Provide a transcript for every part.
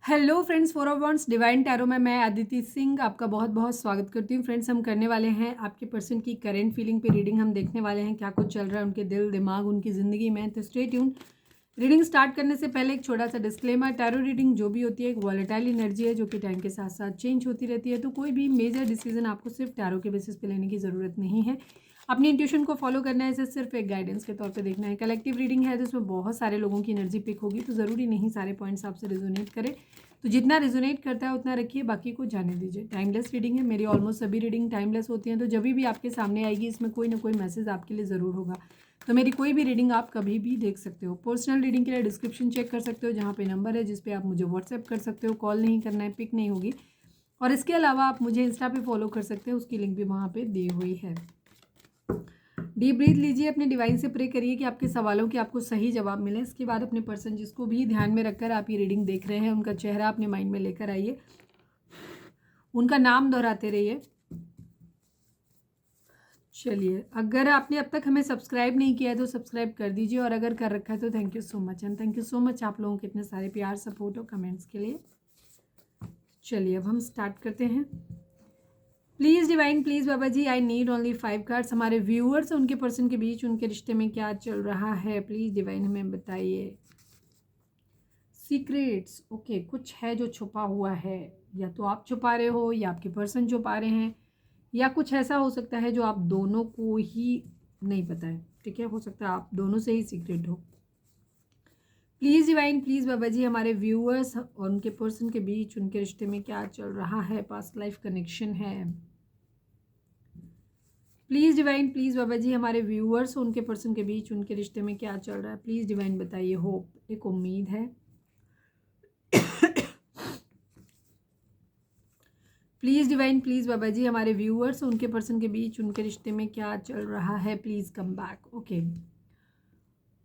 Hello friends, four of wands divine tarot में मैं अदिति सिंह आपका बहुत बहुत स्वागत करती हूँ। फ्रेंड्स, हम करने वाले हैं आपके पर्सन की करेंट फीलिंग पे रीडिंग। हम देखने वाले हैं क्या कुछ चल रहा है उनके दिल दिमाग उनकी ज़िंदगी में। तो स्टे ट्यून्ड। रीडिंग स्टार्ट करने से पहले एक छोटा सा डिस्क्लेमर, टैरो रीडिंग जो भी होती है एक वॉलेटाइल एनर्जी है जो कि टाइम के साथ साथ चेंज होती रहती है। तो कोई भी मेजर डिसीजन आपको सिर्फ टैरो के बेसिस पे लेने की ज़रूरत नहीं है। अपनी इंट्यूशन को फॉलो करना है, इसे सिर्फ एक गाइडेंस के तौर पे देखना है। कलेक्टिव रीडिंग है तो इसमें बहुत सारे लोगों की एनर्जी पिक होगी, तो ज़रूरी नहीं सारे पॉइंट्स आपसे रिजोनेट करें। तो जितना रिजोनेट करता है उतना रखिए, बाकी को जाने दीजिए। टाइमलेस रीडिंग है, मेरी ऑलमोस्ट सभी रीडिंग टाइमलेस होती हैं। तो जब भी आपके सामने आएगी इसमें कोई ना कोई मैसेज आपके लिए ज़रूर होगा। तो मेरी कोई भी रीडिंग आप कभी भी देख सकते हो। पर्सनल रीडिंग के लिए डिस्क्रिप्शन चेक कर सकते हो, जहाँ पे नंबर है जिस पे आप मुझे व्हाट्सएप कर सकते हो। कॉल नहीं करना है, पिक नहीं होगी। और इसके अलावा आप मुझे इंस्टा पे फॉलो कर सकते हो, उसकी लिंक भी वहाँ पे दी हुई है। डीप ब्रीथ लीजिए, अपने डिवाइन से प्रे करिए कि आपके सवालों के आपको सही जवाब मिले। इसके बाद अपने पर्सन जिसको भी ध्यान में रखकर आप ये रीडिंग देख रहे हैं उनका चेहरा अपने माइंड में लेकर आइए, उनका नाम दोहराते रहिए। चलिए, अगर आपने अब तक हमें सब्सक्राइब नहीं किया है तो सब्सक्राइब कर दीजिए, और अगर कर रखा है तो thank you so much. And thank you so much आप लोगों के इतने सारे प्यार, सपोर्ट और कमेंट्स के लिए। चलिए, अब हम स्टार्ट करते हैं। Please divine, please Baba ji, I need only 5 cards. हमारे व्यूअर्स और उनके पर्सन के बीच उनके रिश्ते में क्या चल रहा है, प्लीज़ डिवाइन हमें बताइए। सीक्रेट्स, ओके, कुछ है जो छुपा हुआ है, या तो आप छुपा रहे हो या आपके पर्सन छुपा रहे हैं, या कुछ ऐसा हो सकता है जो आप दोनों को ही नहीं पता है। ठीक है, हो सकता है आप दोनों से ही सीक्रेट हो। प्लीज़ डिवाइन, प्लीज़ बाबा जी, हमारे व्यूअर्स और उनके पर्सन के बीच उनके रिश्ते में क्या चल रहा है, पास्ट लाइफ कनेक्शन है। प्लीज़ डिवाइन, प्लीज़ बाबा जी, हमारे व्यूअर्स और उनके पर्सन के बीच उनके रिश्ते में क्या चल रहा है, प्लीज़ डिवाइन बताइए। होप, एक उम्मीद है। प्लीज़ डिवाइन, प्लीज़ बाबा जी, हमारे व्यूअर्स और उनके पर्सन के बीच उनके रिश्ते में क्या चल रहा है, प्लीज़ कम बैक। ओके,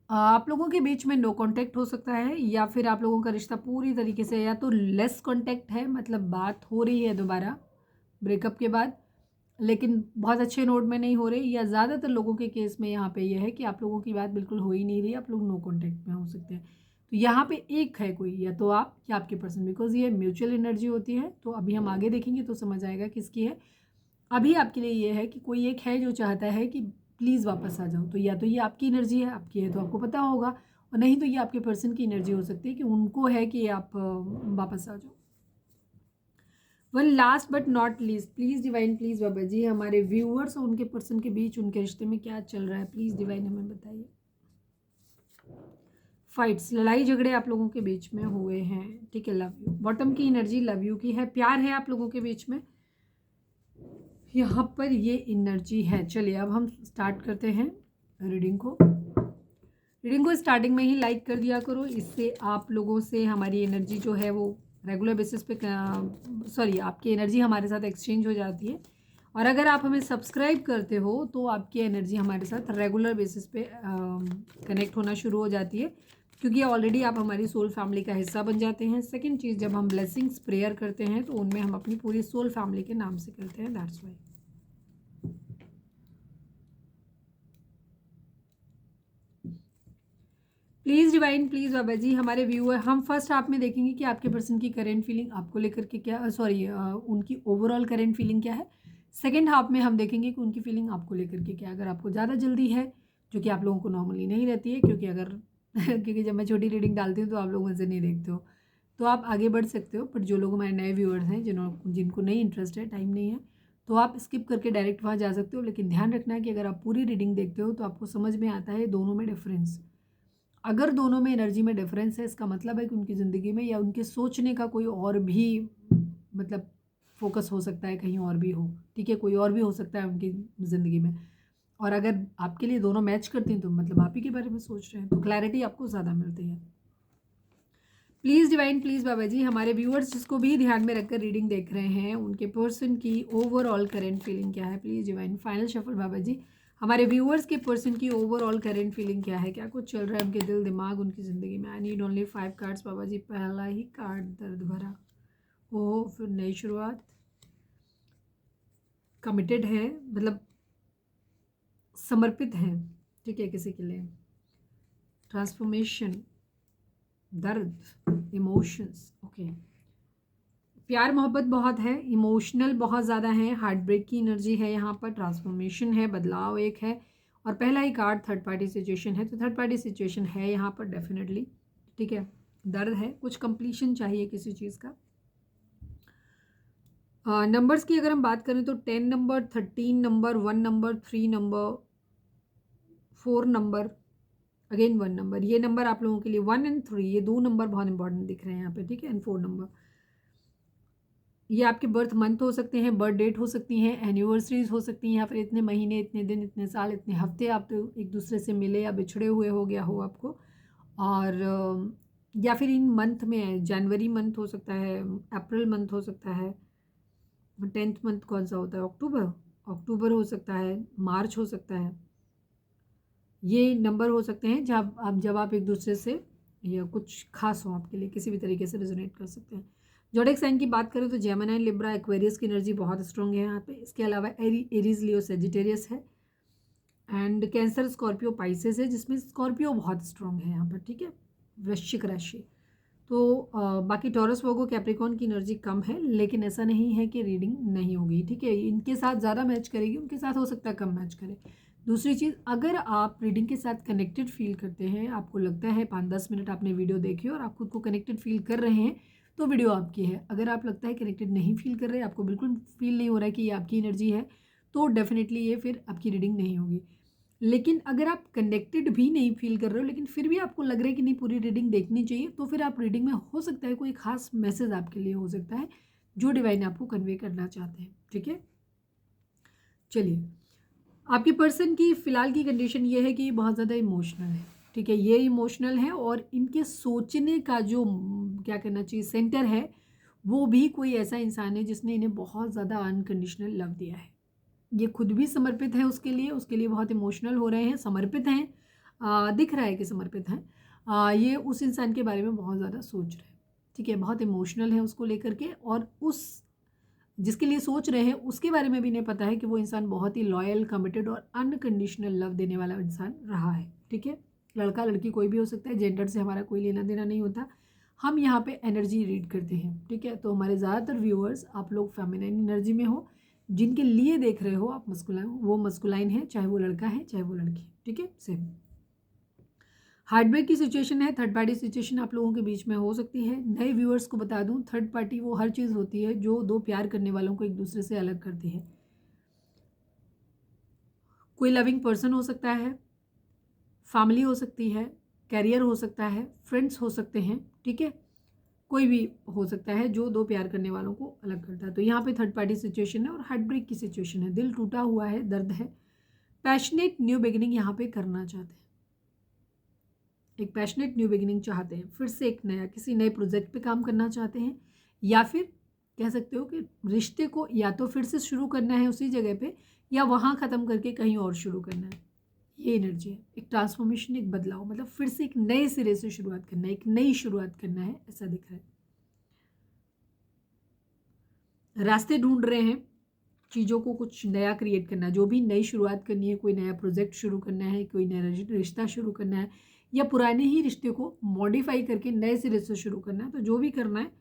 आप लोगों के बीच में नो कांटेक्ट हो सकता है, या फिर आप लोगों का रिश्ता पूरी तरीके से या तो लेस कांटेक्ट है, मतलब बात हो रही है दोबारा ब्रेकअप के बाद लेकिन बहुत अच्छे नोट में नहीं हो रही, या ज़्यादातर लोगों के केस में यहाँ पे यह है कि आप लोगों की बात बिल्कुल हो ही नहीं रही, आप लोग नो कांटेक्ट में हो सकते हैं। तो यहाँ पे एक है कोई, या तो आप या आपके पर्सन, बिकॉज ये म्यूचुअल एनर्जी होती है। तो अभी हम आगे देखेंगे तो समझ आएगा किसकी है। अभी आपके लिए ये है कि कोई एक है जो चाहता है कि प्लीज़ वापस आ जाओ। तो या तो ये आपकी एनर्जी है, आपकी है तो आपको पता होगा, और नहीं तो ये आपके पर्सन की एनर्जी हो सकती है कि उनको है कि आप वापस आ जाओ। One last but not least, please divine, please बाबा जी, हमारे व्यूअर्स और उनके पर्सन के बीच उनके रिश्ते में क्या चल रहा है, प्लीज़ डिवाइन हमें बताइए। फाइट्स, लड़ाई झगड़े आप लोगों के बीच में हुए हैं। ठीक है, लव यू, बॉटम की एनर्जी लव यू की है, प्यार है आप लोगों के बीच में, यहाँ पर ये एनर्जी है। चलिए, अब हम स्टार्ट करते हैं रीडिंग को। रीडिंग को स्टार्टिंग में ही लाइक कर दिया करो, इससे आप लोगों से हमारी एनर्जी जो है वो रेगुलर बेसिस पे आपकी एनर्जी हमारे साथ एक्सचेंज हो जाती है। और अगर आप हमें सब्सक्राइब करते हो तो आपकी एनर्जी हमारे साथ रेगुलर बेसिस पे कनेक्ट होना शुरू हो जाती है, क्योंकि ऑलरेडी आप हमारी सोल फैमिली का हिस्सा बन जाते हैं। सेकेंड चीज़, जब हम ब्लेसिंग्स प्रेयर करते हैं तो उनमें हम अपनी पूरी सोल फैमिली के नाम से करते हैं, that's why. Please divine, please बाबा जी, हमारे व्यूअर, हम फर्स्ट हाफ में देखेंगे कि आपके पर्सन की करेंट फीलिंग आपको लेकर के क्या, उनकी ओवरऑल करेंट फीलिंग क्या है। सेकेंड हाफ में हम देखेंगे कि उनकी फीलिंग आपको लेकर के क्या। अगर आपको ज़्यादा जल्दी है, जो कि आप लोगों को नॉर्मली नहीं रहती है, क्योंकि अगर क्योंकि जब मैं छोटी रीडिंग डालती हूँ तो आप लोग मुझे नहीं देखते हो, तो आप आगे बढ़ सकते हो। बट जो लोग हमारे नए व्यूअर्स हैं, जिनको नहीं इंटरेस्ट है, टाइम नहीं है, तो आप स्किप करके डायरेक्ट वहाँ जा सकते हो। लेकिन ध्यान रखना है कि अगर आप पूरी रीडिंग देखते हो तो आपको समझ में आता है दोनों में डिफरेंस। अगर दोनों में एनर्जी में डिफरेंस है, इसका मतलब है कि उनकी ज़िंदगी में या उनके सोचने का कोई और भी मतलब फोकस हो सकता है, कहीं और भी हो। ठीक है, कोई और भी हो सकता है उनकी ज़िंदगी में। और अगर आपके लिए दोनों मैच करती हैं तो मतलब आप ही के बारे में सोच रहे हैं, तो क्लैरिटी आपको ज़्यादा मिलती है। प्लीज़ डिवाइन, प्लीज़ बाबा जी, हमारे व्यूअर्स जिसको भी ध्यान में रखकर रीडिंग देख रहे हैं उनके पर्सन की ओवरऑल करेंट फीलिंग क्या है, please divine. Final shuffle Baba जी, हमारे व्यूअर्स के पर्सन की ओवरऑल करेंट फीलिंग क्या है, क्या कुछ चल रहा है उनके दिल दिमाग उनकी ज़िंदगी में। आई नीड ओनली 5 कार्ड्स बाबा जी। पहला ही कार्ड दर्द भरा, ओ फिर नई शुरुआत, कमिटेड है, मतलब समर्पित है, ठीक है, किसी के लिए। ट्रांसफॉर्मेशन, दर्द, इमोशंस, ओके। प्यार मोहब्बत बहुत है, इमोशनल बहुत ज़्यादा है, हार्ट ब्रेक की एनर्जी है यहाँ पर, ट्रांसफॉर्मेशन है, बदलाव एक है, और पहला ही कार्ड थर्ड पार्टी सिचुएशन है, तो थर्ड पार्टी सिचुएशन है यहाँ पर डेफिनेटली, ठीक है। दर्द है, कुछ कंप्लीशन चाहिए किसी चीज़ का। नंबर्स की अगर हम बात करें तो 10 number, 13 number, 1 number, 3 number, 4 number, again 1 number, ये नंबर आप लोगों के लिए 1 एंड 3, ये 2 नंबर बहुत इंपॉर्टेंट दिख रहे हैं यहाँ पे, ठीक है, एंड 4 नंबर। ये आपके बर्थ मंथ हो सकते हैं, बर्थ डेट हो सकती हैं, एनिवर्सरीज हो सकती हैं, या फिर इतने महीने, इतने दिन, इतने साल, इतने हफ्ते आप तो एक दूसरे से मिले या बिछड़े हुए हो गया हो आपको, और या फिर इन मंथ में जनवरी मंथ हो सकता है, अप्रैल मंथ हो सकता है, 10th मंथ कौन सा होता है, अक्टूबर, अक्टूबर हो सकता है, मार्च हो सकता है, ये नंबर हो सकते हैं जब आप एक दूसरे से या कुछ खास हो आपके लिए, किसी भी तरीके से रेजोनेट कर सकते हैं। ज़ोडिएक साइन की बात करें तो जेमिनी, लिब्रा, एक्वेरियस की एनर्जी बहुत स्ट्रॉन्ग है यहाँ पे। इसके अलावा एरीज, लियो, सेजिटेरियस है, एंड कैंसर, स्कॉर्पियो, पाइसेस है, जिसमें स्कॉर्पियो बहुत स्ट्रॉन्ग है यहाँ पर, ठीक है। वृश्चिक राशि तो बाकी टॉरस, वर्गो, कैप्रिकॉर्न की एनर्जी कम है, लेकिन ऐसा नहीं है कि रीडिंग नहीं होगी, ठीक है। इनके साथ ज़्यादा मैच करेगी, उनके साथ हो सकता है कम मैच करे। दूसरी चीज़, अगर आप रीडिंग के साथ कनेक्टेड फील करते हैं, आपको लगता है 5-10 मिनट आपने वीडियो देखी और आप खुद को कनेक्टेड फील कर रहे हैं, तो वीडियो आपकी है। अगर आप लगता है कनेक्टेड नहीं फील कर रहे, आपको बिल्कुल फील नहीं हो रहा है कि ये आपकी एनर्जी है, तो डेफिनेटली ये फिर आपकी रीडिंग नहीं होगी। लेकिन अगर आप कनेक्टेड भी नहीं फील कर रहे हो, लेकिन फिर भी आपको लग रहा है कि नहीं पूरी रीडिंग देखनी चाहिए, तो फिर आप रीडिंग में हो सकता है कोई खास मैसेज आपके लिए हो सकता है जो डिवाइन आपको कन्वे करना चाहते हैं, ठीक है। चलिए, आपके पर्सन की फ़िलहाल की कंडीशन ये है कि बहुत ज़्यादा इमोशनल है, ठीक है। ये इमोशनल है और इनके सोचने का जो क्या कहना चाहिए सेंटर है, वो भी कोई ऐसा इंसान है जिसने इन्हें बहुत ज़्यादा अनकंडीशनल लव दिया है। ये खुद भी समर्पित है उसके लिए बहुत इमोशनल हो रहे हैं, समर्पित हैं, दिख रहा है कि समर्पित हैं। ये उस इंसान के बारे में बहुत ज़्यादा सोच रहे हैं, ठीक है, बहुत इमोशनल है उसको लेकर के, और उस जिसके लिए सोच रहे हैं उसके बारे में भी इन्हें पता है कि वो इंसान बहुत ही लॉयल, कमिटेड और अनकंडीशनल लव देने वाला इंसान रहा है, ठीक है। लड़का लड़की कोई भी हो सकता है, जेंडर से हमारा कोई लेना देना नहीं होता, हम यहाँ पे एनर्जी रीड करते हैं, ठीक है। तो हमारे ज़्यादातर व्यूअर्स आप लोग फेमिनाइन एनर्जी में हो, जिनके लिए देख रहे हो आप मस्कुलाइन, वो मस्कुलाइन है, चाहे वो लड़का है चाहे वो लड़की, ठीक है, सेम। हार्ट ब्रेक की सिचुएशन है, थर्ड पार्टी सिचुएशन आप लोगों के बीच में हो सकती है। नए व्यूअर्स को बता दूं, थर्ड पार्टी वो हर चीज़ होती है जो दो प्यार करने वालों को एक दूसरे से अलग करती है। कोई लविंग पर्सन हो सकता है, फैमिली हो सकती है, कैरियर हो सकता है, फ्रेंड्स हो सकते हैं, ठीक है, कोई भी हो सकता है जो दो प्यार करने वालों को अलग करता है। तो यहाँ पे थर्ड पार्टी सिचुएशन है और हार्ट ब्रेक की सिचुएशन है, दिल टूटा हुआ है, दर्द है, पैशनेट न्यू बिगिनिंग यहाँ पे करना चाहते हैं, एक पैशनेट न्यू बिगिनिंग चाहते हैं, फिर से एक नया किसी नए प्रोजेक्ट पे काम करना चाहते हैं, या फिर कह सकते हो कि रिश्ते को या तो फिर से शुरू करना है उसी जगह पे, या वहाँ ख़त्म करके कहीं और शुरू करना है। ये एनर्जी है, एक ट्रांसफॉर्मेशन, एक बदलाव, मतलब फिर से एक नए सिरे से शुरुआत करना है, एक नई शुरुआत करना है, ऐसा दिख रहा है। रास्ते ढूंढ रहे हैं, चीज़ों को कुछ नया क्रिएट करना है, जो भी नई शुरुआत करनी है, कोई नया प्रोजेक्ट शुरू करना है, कोई नया रिश्ता शुरू करना है, या पुराने ही रिश्ते को मॉडिफाई करके नए सिरे से शुरू करना है, तो जो भी करना है,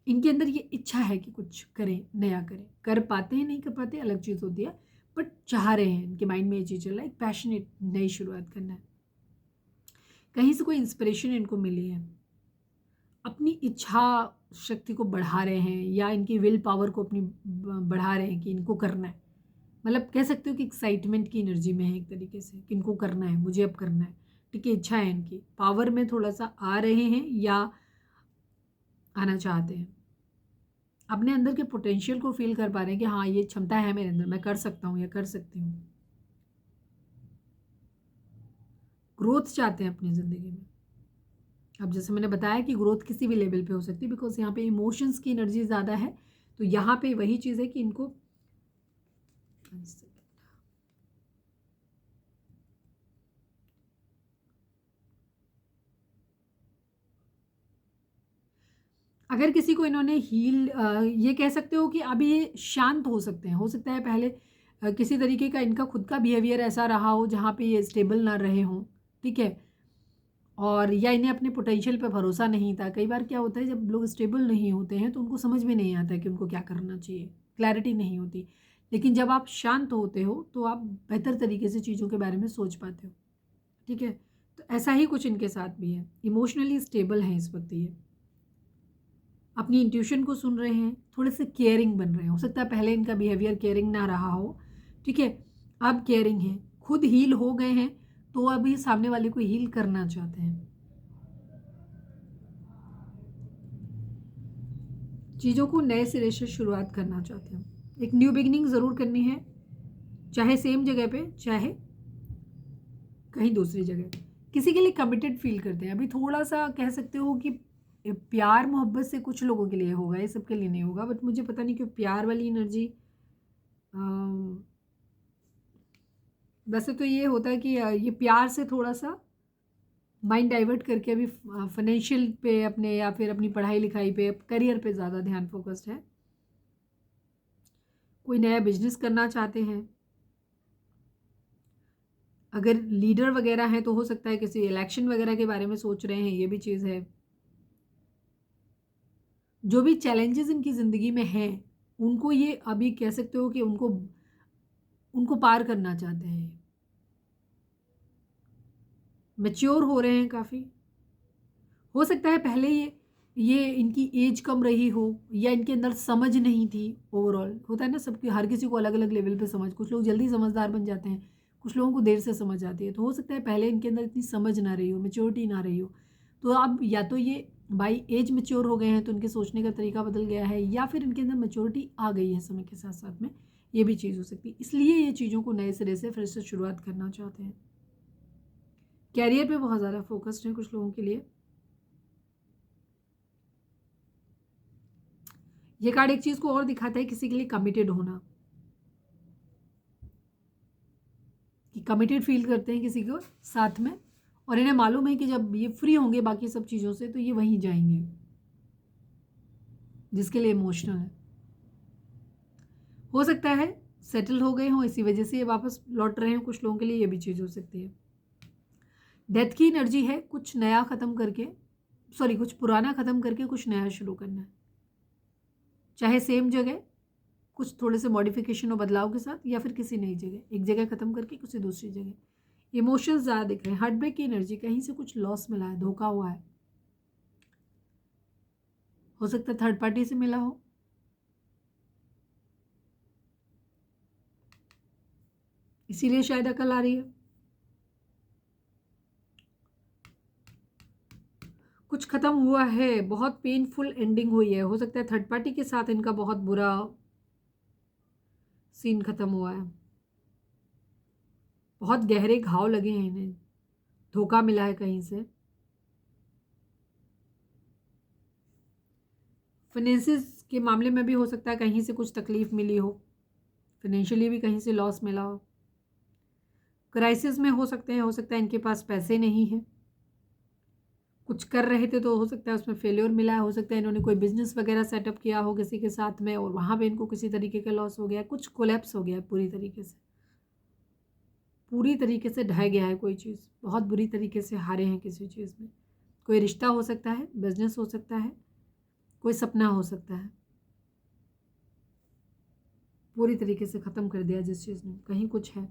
इनके अंदर ये इच्छा है कि कुछ करें, नया करें। कर पाते हैं नहीं कर पाते अलग चीज़ होती है, बट चाह रहे हैं, इनके माइंड में ये चीज़ चल रहा है, एक पैशनेट नई शुरुआत करना है। कहीं से कोई इंस्पिरेशन इनको मिली है, अपनी इच्छा शक्ति को बढ़ा रहे हैं, या इनकी विल पावर को अपनी बढ़ा रहे हैं कि इनको करना है। मतलब कह सकते हो कि एक्साइटमेंट की एनर्जी में है एक तरीके से, कि इनको करना है, मुझे अब करना है, ठीक है, इच्छा है इनकी, पावर में थोड़ा सा आ रहे हैं या आना चाहते हैं, अपने अंदर के पोटेंशियल को फील कर पा रहे हैं कि हाँ ये क्षमता है मेरे अंदर, मैं कर सकता हूँ या कर सकती हूँ। ग्रोथ चाहते हैं अपनी ज़िंदगी में। अब जैसे मैंने बताया कि ग्रोथ किसी भी लेवल पे हो सकती है, बिकॉज यहाँ पे इमोशंस की एनर्जी ज़्यादा है, तो यहाँ पे वही चीज़ है कि इनको अगर किसी को इन्होंने हील, ये कह सकते हो कि अभी ये शांत हो सकते हैं, हो सकता है पहले किसी तरीके का इनका खुद का बिहेवियर ऐसा रहा हो जहाँ पे ये स्टेबल ना रहे हों, ठीक है, और या इन्हें अपने पोटेंशियल पे भरोसा नहीं था। कई बार क्या होता है, जब लोग स्टेबल नहीं होते हैं तो उनको समझ में नहीं आता कि उनको क्या करना चाहिए, क्लैरिटी नहीं होती। लेकिन जब आप शांत होते हो तो आप बेहतर तरीके से चीज़ों के बारे में सोच पाते हो। ठीक है, तो ऐसा ही कुछ इनके साथ भी है। इमोशनली स्टेबल हैं इस वक्त ये, अपनी इंट्यूशन को सुन रहे हैं, थोड़े से केयरिंग बन रहे हैं। हो सकता है पहले इनका बिहेवियर केयरिंग ना रहा हो, ठीक है, अब केयरिंग है, खुद हील हो गए हैं तो अभी सामने वाले को हील करना चाहते हैं। चीज़ों को नए सिरे से शुरुआत करना चाहते हैं, एक न्यू बिगिनिंग ज़रूर करनी है, चाहे सेम जगह पे, चाहे कहीं दूसरी जगह। किसी के लिए कमिटेड फील करते हैं। अभी थोड़ा सा कह सकते हो कि प्यार मोहब्बत से कुछ लोगों के लिए होगा, ये सबके लिए नहीं होगा। बट मुझे पता नहीं क्यों प्यार वाली एनर्जी, वैसे तो ये होता है कि ये प्यार से थोड़ा सा माइंड डाइवर्ट करके अभी फाइनेंशियल पे अपने, या फिर अपनी पढ़ाई लिखाई पे, करियर पे ज़्यादा ध्यान फोकस्ड है। कोई नया बिजनेस करना चाहते हैं। अगर लीडर वगैरह हैं तो हो सकता है किसी इलेक्शन वगैरह के बारे में सोच रहे हैं, ये भी चीज़ है। जो भी चैलेंजेस इनकी ज़िंदगी में हैं उनको ये अभी कह सकते हो कि उनको उनको पार करना चाहते हैं। मैच्योर हो रहे हैं काफ़ी। हो सकता है पहले ये इनकी एज कम रही हो, या इनके अंदर समझ नहीं थी। ओवरऑल होता है ना, सबकी, हर किसी को अलग अलग लेवल पे समझ, कुछ लोग जल्दी समझदार बन जाते हैं, कुछ लोगों को देर से समझ आती है। तो हो सकता है पहले इनके अंदर इतनी समझ ना रही हो, मेच्योरिटी ना रही हो। तो अब या तो ये बाई एज मेच्योर हो गए हैं तो इनके सोचने का तरीका बदल गया है, या फिर इनके अंदर मेच्योरिटी आ गई है समय के साथ साथ में। ये भी चीज़ हो सकती है, इसलिए ये चीज़ों को नए सिरे से फिर से शुरुआत करना चाहते हैं। कैरियर पे बहुत ज़्यादा फोकस्ड है कुछ लोगों के लिए। ये कार्ड एक चीज़ को और दिखाता है, किसी के लिए कमिटेड होना, कि कमिटेड फील करते हैं किसी को साथ में, और इन्हें मालूम है कि जब ये फ्री होंगे बाकी सब चीज़ों से तो ये वहीं जाएंगे, जिसके लिए इमोशनल है। हो सकता है सेटल हो गए हों, इसी वजह से ये वापस लौट रहे हैं। कुछ लोगों के लिए ये भी चीज़ हो सकती है। डेथ की एनर्जी है, कुछ नया ख़त्म करके, सॉरी, कुछ पुराना ख़त्म करके कुछ नया शुरू करना है, चाहे सेम जगह, कुछ थोड़े से मॉडिफिकेशन और बदलाव के साथ, या फिर किसी नई जगह, एक जगह ख़त्म करके किसी दूसरी जगह। इमोशंस ज़्यादा दिख रहे हैं, हार्ट ब्रेक की एनर्जी, कहीं से कुछ लॉस मिला है, धोखा हुआ है। हो सकता है थर्ड पार्टी से मिला हो, इसीलिए शायद अकल आ रही है। कुछ ख़त्म हुआ है, बहुत पेनफुल एंडिंग हुई है। हो सकता है थर्ड पार्टी के साथ इनका बहुत बुरा सीन ख़त्म हुआ है, बहुत गहरे घाव लगे हैं इन्हें, धोखा मिला है कहीं से। फाइनेंसिस के मामले में भी हो सकता है कहीं से कुछ तकलीफ मिली हो, फाइनेंशियली भी कहीं से लॉस मिला हो। क्राइसिस में हो सकते हैं, हो सकता है इनके पास पैसे नहीं हैं, कुछ कर रहे थे तो हो सकता है उसमें फेल्योर मिला है। हो सकता है इन्होंने कोई बिजनेस वगैरह सेटअप किया हो किसी के साथ में, और वहाँ पे इनको किसी तरीके का लॉस हो गया, कुछ कोलैप्स हो गया पूरी तरीके से, पूरी तरीके से ढह गया है कोई चीज़, बहुत बुरी तरीके से हारे हैं किसी चीज़ में। कोई रिश्ता हो सकता है, बिजनेस हो सकता है, कोई सपना हो सकता है, पूरी तरीके से ख़त्म कर दिया जिस चीज़ ने। कहीं कुछ है,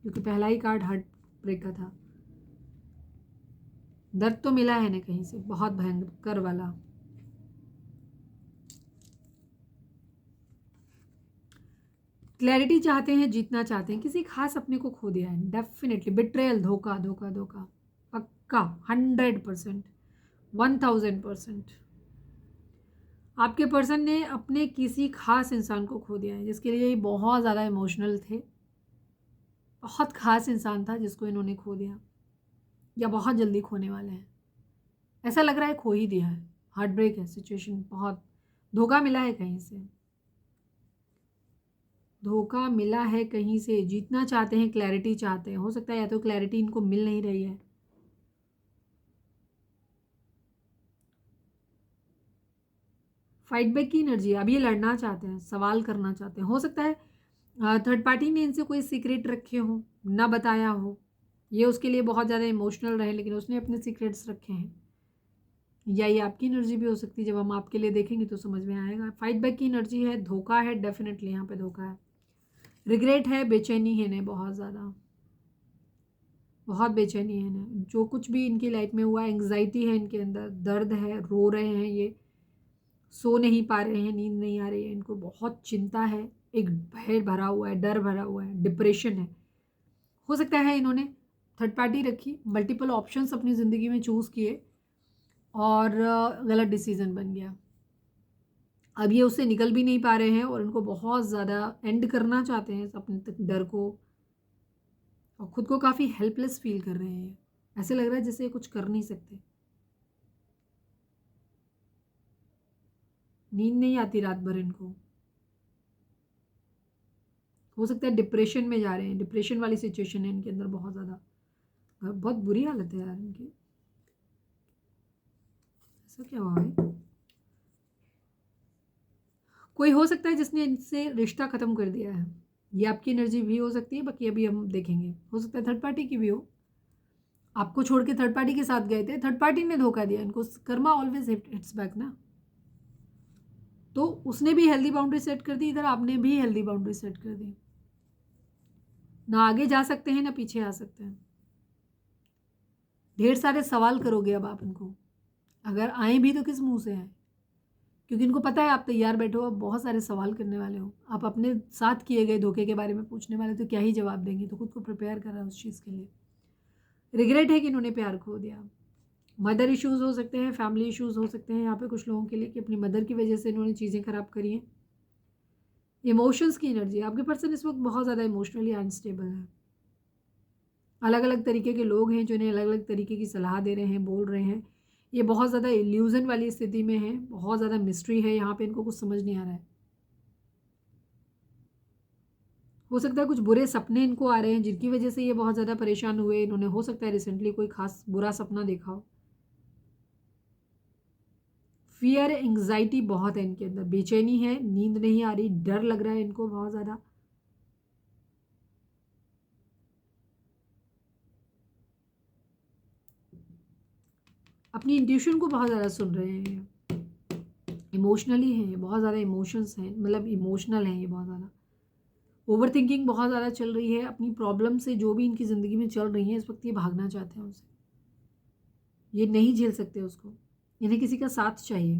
क्योंकि पहला ही कार्ड हार्ट ब्रेक का था। दर्द तो मिला है ना कहीं से, बहुत भयंकर वाला। क्लैरिटी चाहते हैं, जीतना चाहते हैं, किसी खास अपने को खो दिया है डेफिनेटली। बिट्रेयल, धोखा धोखा धोखा, पक्का 100%, 1000%। आपके पर्सन ने अपने किसी खास इंसान को खो दिया है, जिसके लिए ये बहुत ज़्यादा इमोशनल थे। बहुत खास इंसान था जिसको इन्होंने खो दिया, या बहुत जल्दी खोने वाले हैं। ऐसा लग रहा है खो ही दिया है, हार्ट ब्रेक है सिचुएशन, बहुत धोखा मिला है कहीं से, धोखा मिला है कहीं से। जीतना चाहते हैं, क्लैरिटी चाहते हैं। हो सकता है या तो क्लैरिटी इनको मिल नहीं रही है, फाइट बैक की एनर्जी। अब ये लड़ना चाहते हैं, सवाल करना चाहते हैं। हो सकता है थर्ड पार्टी ने इनसे कोई सीक्रेट रखे हो, ना बताया हो, ये उसके लिए बहुत ज़्यादा इमोशनल रहे, लेकिन उसने अपने सीक्रेट्स रखे हैं। या ये आपकी एनर्जी भी हो सकती है, जब हम आपके लिए देखेंगे तो समझ में आएगा। फाइट बैक की एनर्जी है, धोखा है, डेफिनेटली यहाँ पे धोखा है, रिग्रेट है, बेचैनी है इन्हें बहुत ज़्यादा, बहुत बेचैनी है इन्हें। जो कुछ भी इनकी लाइफ में हुआ, एंग्जाइटी है इनके अंदर, दर्द है, रो रहे हैं ये, सो नहीं पा रहे हैं, नींद नहीं आ रही है इनको, बहुत चिंता है, एक भय भरा हुआ है, डर भरा हुआ है, डिप्रेशन है। हो सकता है इन्होंने थर्ड पार्टी रखी, मल्टीपल ऑप्शंस अपनी ज़िंदगी में चूज़ किए और गलत डिसीजन बन गया। अब ये उससे निकल भी नहीं पा रहे हैं और इनको बहुत ज़्यादा एंड करना चाहते हैं अपने तक डर को, और ख़ुद को काफ़ी हेल्पलेस फील कर रहे हैं। ऐसे लग रहा है जैसे कुछ कर नहीं सकते, नींद नहीं आती रात भर इनको। हो सकता है डिप्रेशन में जा रहे हैं, डिप्रेशन वाली सिचुएशन है इनके अंदर बहुत ज़्यादा, बहुत बुरी हालत है यार इनकी। ऐसा क्या हुआ है? कोई हो सकता है जिसने इनसे रिश्ता ख़त्म कर दिया है, ये आपकी एनर्जी भी हो सकती है, बाकी अभी हम देखेंगे। हो सकता है थर्ड पार्टी की भी हो, आपको छोड़ के थर्ड पार्टी के साथ गए थे, थर्ड पार्टी ने धोखा दिया इनको। कर्मा ऑलवेज हिट्स बैक ना, तो उसने भी हेल्दी बाउंड्री सेट कर दी, इधर आपने भी हेल्दी बाउंड्री सेट कर दी। ना आगे जा सकते हैं ना पीछे आ सकते हैं। ढेर सारे सवाल करोगे अब आप इनको, अगर आए भी तो किस मुंह से आए, क्योंकि इनको पता है आप तैयार बैठे हो, आप बहुत सारे सवाल करने वाले हो, आप अपने साथ किए गए धोखे के बारे में पूछने वाले, तो क्या ही जवाब देंगे। तो खुद को प्रिपेयर कर रहा है उस चीज़ के लिए। रिग्रेट है कि इन्होंने प्यार खो दिया। मदर इश्यूज़ हो सकते हैं, फैमिली इश्यूज़ हो सकते हैं यहाँ पे कुछ लोगों के लिए, कि अपनी मदर की वजह से इन्होंने चीज़ें ख़राब करी हैं। इमोशंस की एनर्जी, आपके पर्सन इस वक्त बहुत ज़्यादा इमोशनली अनस्टेबल है। अलग अलग तरीके के लोग हैं जो इन्हें अलग अलग तरीके की सलाह दे रहे हैं, बोल रहे हैं। ये बहुत ज़्यादा इल्यूज़न वाली स्थिति में है, बहुत ज़्यादा मिस्ट्री है यहाँ पे, इनको कुछ समझ नहीं आ रहा है। हो सकता है कुछ बुरे सपने इनको आ रहे हैं जिनकी वजह से ये बहुत ज़्यादा परेशान हुए। इन्होंने हो सकता है रिसेंटली कोई खास बुरा सपना देखा हो। फियर, एंग्जाइटी बहुत है इनके अंदर, बेचैनी है, नींद नहीं आ रही, डर लग रहा है इनको बहुत ज़्यादा। अपनी इंट्यूशन को बहुत ज़्यादा सुन रहे हैं ये, इमोशनली हैं ये, बहुत ज़्यादा इमोशंस हैं, मतलब इमोशनल हैं ये बहुत ज़्यादा। ओवर थिंकिंग बहुत ज़्यादा चल रही है, अपनी प्रॉब्लम से जो भी इनकी ज़िंदगी में चल रही है इस वक्त ये भागना चाहते हैं उनसे, ये नहीं झेल सकते उसको, इन्हें किसी का साथ चाहिए।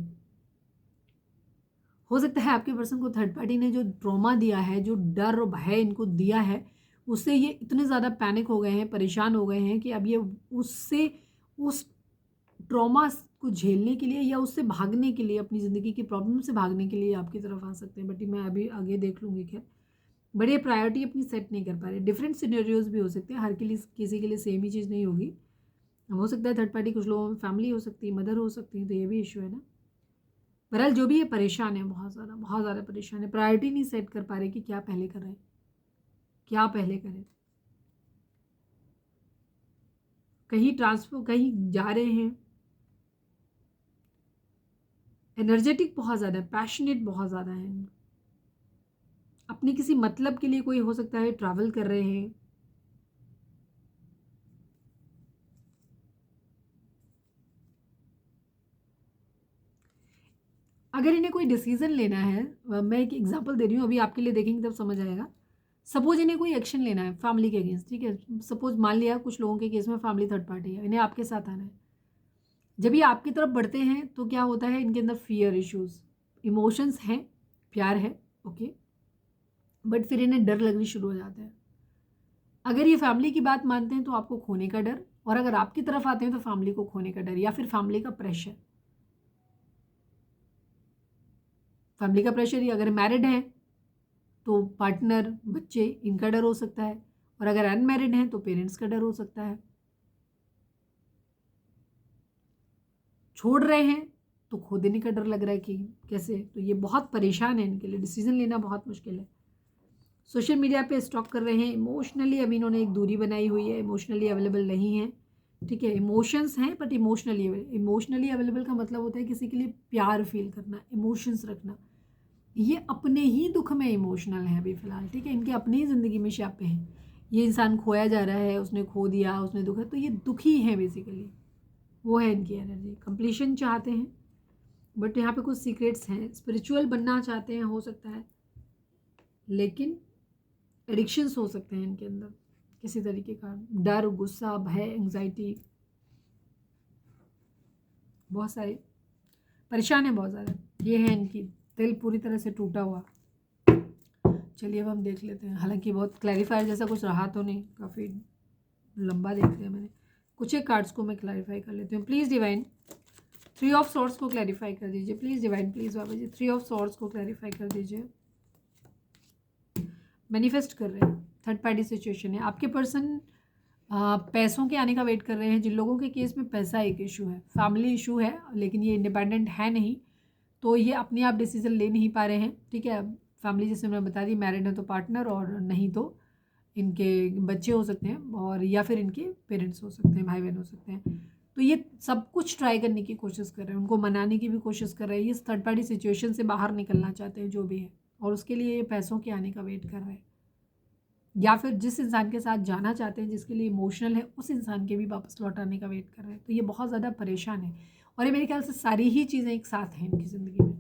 हो सकता है आपके पर्सन को थर्ड पार्टी ने जो ट्रॉमा दिया है, जो डर और भय इनको दिया है, उससे ये इतने ज़्यादा पैनिक हो गए हैं, परेशान हो गए हैं कि अब ये उससे, उस ट्रॉमा को झेलने के लिए या उससे भागने के लिए, अपनी ज़िंदगी की प्रॉब्लम से भागने के लिए आपकी तरफ आ सकते हैं। बट मैं अभी आगे देख लूँगी। खैर, बड़े प्रायोरिटी अपनी सेट नहीं कर पा रहे। डिफरेंट सिनेरियोज भी हो सकते हैं, हर के लिए किसी के लिए सेम ही चीज़ नहीं होगी। हो सकता है थर्ड पार्टी कुछ लोगों में फैमिली हो सकती है, मदर हो सकती है, तो ये भी इशू है ना। बहरहाल जो भी है परेशान है, बहुत ज़्यादा परेशान है। प्रायोरिटी नहीं सेट कर पा रहे कि क्या पहले करें, क्या पहले करें। कहीं ट्रांसफर, कहीं जा रहे हैं, एनर्जेटिक बहुत ज़्यादा है, पैशनेट बहुत ज़्यादा है, अपने किसी मतलब के लिए कोई हो सकता है ट्रैवल कर रहे हैं। अगर इन्हें कोई डिसीजन लेना है, मैं एक एग्जांपल दे रही हूँ, अभी आपके लिए देखेंगे तब समझ आएगा। सपोज इन्हें कोई एक्शन लेना है फैमिली के अगेंस्ट, ठीक है। सपोज मान लिया कुछ लोगों के केस में फैमिली थर्ड पार्टी है, इन्हें आपके साथ आना है। जब ये आपकी तरफ बढ़ते हैं तो क्या होता है, इनके अंदर फियर इश्यूज, इमोशंस हैं, प्यार है, ओके, बट फिर इन्हें डर लगनी शुरू हो जाता है। अगर ये फैमिली की बात मानते हैं तो आपको खोने का डर, और अगर आपकी तरफ आते हैं तो फैमिली को खोने का डर, या फिर फैमिली का प्रेशर। फैमिली का प्रेशर, अगर मैरिड हैं तो पार्टनर, बच्चे, इनका डर हो सकता है, और अगर अनमैरिड हैं तो पेरेंट्स का डर हो सकता है। छोड़ रहे हैं तो खो देने का डर लग रहा है कि कैसे, तो ये बहुत परेशान है, इनके लिए डिसीजन लेना बहुत मुश्किल है। सोशल मीडिया पे स्टॉक कर रहे हैं, इमोशनली अभी इन्होंने एक दूरी बनाई हुई है, इमोशनली अवेलेबल नहीं है, ठीक है। इमोशंस हैं बट इमोशनली अवेलेबल का मतलब होता है किसी के लिए प्यार फील करना, इमोशंस रखना। ये अपने ही दुख में इमोशनल है अभी फ़िलहाल, ठीक है, इनके अपनी ही ज़िंदगी में शापे हैं। ये इंसान खोया जा रहा है, उसने खो दिया, उसने दुखा, तो ये दुखी है बेसिकली, वो है इनकी एनर्जी। कंप्लीशन चाहते हैं बट यहाँ पे कुछ सीक्रेट्स हैं, स्पिरिचुअल बनना चाहते हैं हो सकता है, लेकिन एडिक्शंस हो सकते हैं इनके अंदर किसी तरीके का, डर, गुस्सा, भय, एंग्जाइटी, बहुत सारे परेशान है बहुत ज़्यादा। ये है इनकी दिल पूरी तरह से टूटा हुआ। चलिए अब हम देख लेते हैं, हालांकि बहुत क्लैरिफायर जैसा कुछ रहा तो नहीं, काफ़ी लंबा देख लिया मैंने। कुछ एक कार्ड्स को मैं क्लैरिफाई कर लेती हूँ। प्लीज़ डिवाइन 3 ऑफ सॉर्ड्स को क्लैरिफाई कर दीजिए, please divine, please Baba ji 3 of swords को क्लैरिफाई कर दीजिए। मैनिफेस्ट कर रहे हैं, थर्ड पार्टी सिचुएशन है, आपके पर्सन पैसों के आने का वेट कर रहे हैं। जिन लोगों के केस में पैसा एक इशू है, फैमिली इशू है, लेकिन ये इंडिपेंडेंट है नहीं, तो ये अपने आप डिसीजन ले नहीं पा रहे हैं, ठीक है। फैमिली जैसे मैंने बता दी, मैरिड है तो पार्टनर, और नहीं तो इनके बच्चे हो सकते हैं, और या फिर इनके पेरेंट्स हो सकते हैं, भाई बहन हो सकते हैं। तो ये सब कुछ ट्राई करने की कोशिश कर रहे हैं, उनको मनाने की भी कोशिश कर रहे हैं, ये थर्ड पार्टी सिचुएशन से बाहर निकलना चाहते हैं जो भी है, और उसके लिए ये पैसों के आने का वेट कर रहे हैं, या फिर जिस इंसान के साथ जाना चाहते हैं, जिसके लिए इमोशनल है, उस इंसान के भी वापस लौट आने का वेट कर रहे हैं। तो ये बहुत ज़्यादा परेशान है, और ये मेरे ख्याल से सारी ही चीज़ें एक साथ हैं इनकी ज़िंदगी में।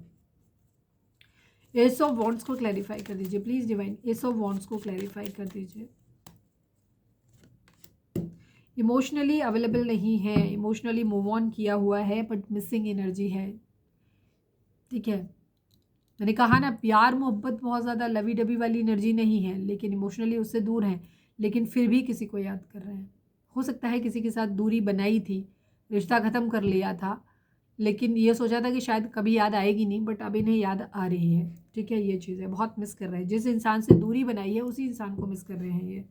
एस ऑफ वॉन्ड्स को क्लैरिफाई कर दीजिए please divine, ace of wands को क्लैरिफाई कर दीजिए। इमोशनली अवेलेबल नहीं है, इमोशनली मूव ऑन किया हुआ है, बट मिसिंग एनर्जी है, ठीक है। मैंने कहा ना, प्यार मोहब्बत बहुत ज़्यादा लवी डबी वाली एनर्जी नहीं है, लेकिन इमोशनली उससे दूर है, लेकिन फिर भी किसी को याद कर रहे हैं। हो सकता है किसी के साथ दूरी बनाई थी, रिश्ता ख़त्म कर लिया था, लेकिन ये सोचा था कि शायद कभी याद आएगी नहीं, बट अब इन्हें याद आ रही है, ठीक है। ये चीज़ है, बहुत मिस कर रहे हैं, जिस इंसान से दूरी बनाई है उसी इंसान को मिस कर रहे हैं ये।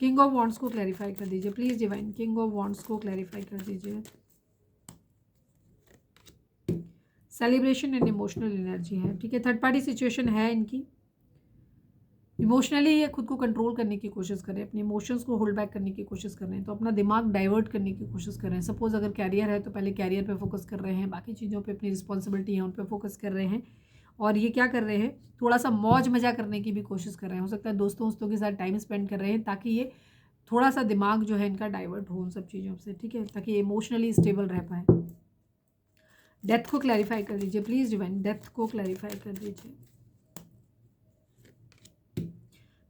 किंग ऑफ वॉन्ड्स को क्लैरिफाई कर दीजिए please divine, king of wands को क्लैरिफाई कर दीजिए। सेलिब्रेशन एंड इमोशनल एनर्जी है, ठीक है। थर्ड पार्टी सिचुएशन है इनकी, इमोशनली ये खुद को कंट्रोल करने की कोशिश कर रहे हैं, अपने इमोशंस को होल्ड बैक करने की कोशिश कर रहे हैं, तो अपना दिमाग डाइवर्ट करने की कोशिश कर रहे हैं। सपोज अगर कैरियर है तो पहले कैरियर पे फोकस कर रहे हैं, बाकी चीज़ों पे अपनी रिस्पॉन्सिबिलिटी है उन पे फोकस कर रहे हैं, और ये क्या कर रहे हैं, थोड़ा सा मौज मजा करने की भी कोशिश कर रहे हैं। हो सकता है दोस्तों के साथ टाइम स्पेंड कर रहे हैं, ताकि ये थोड़ा सा दिमाग जो है इनका डाइवर्ट हो उन सब चीज़ों से, ठीक है, ताकि इमोशनली स्टेबल रह पाए। डेथ को क्लैरिफाई कर दीजिए प्लीज़ डिवाइन, डेथ को क्लैरिफाई कर दीजिए।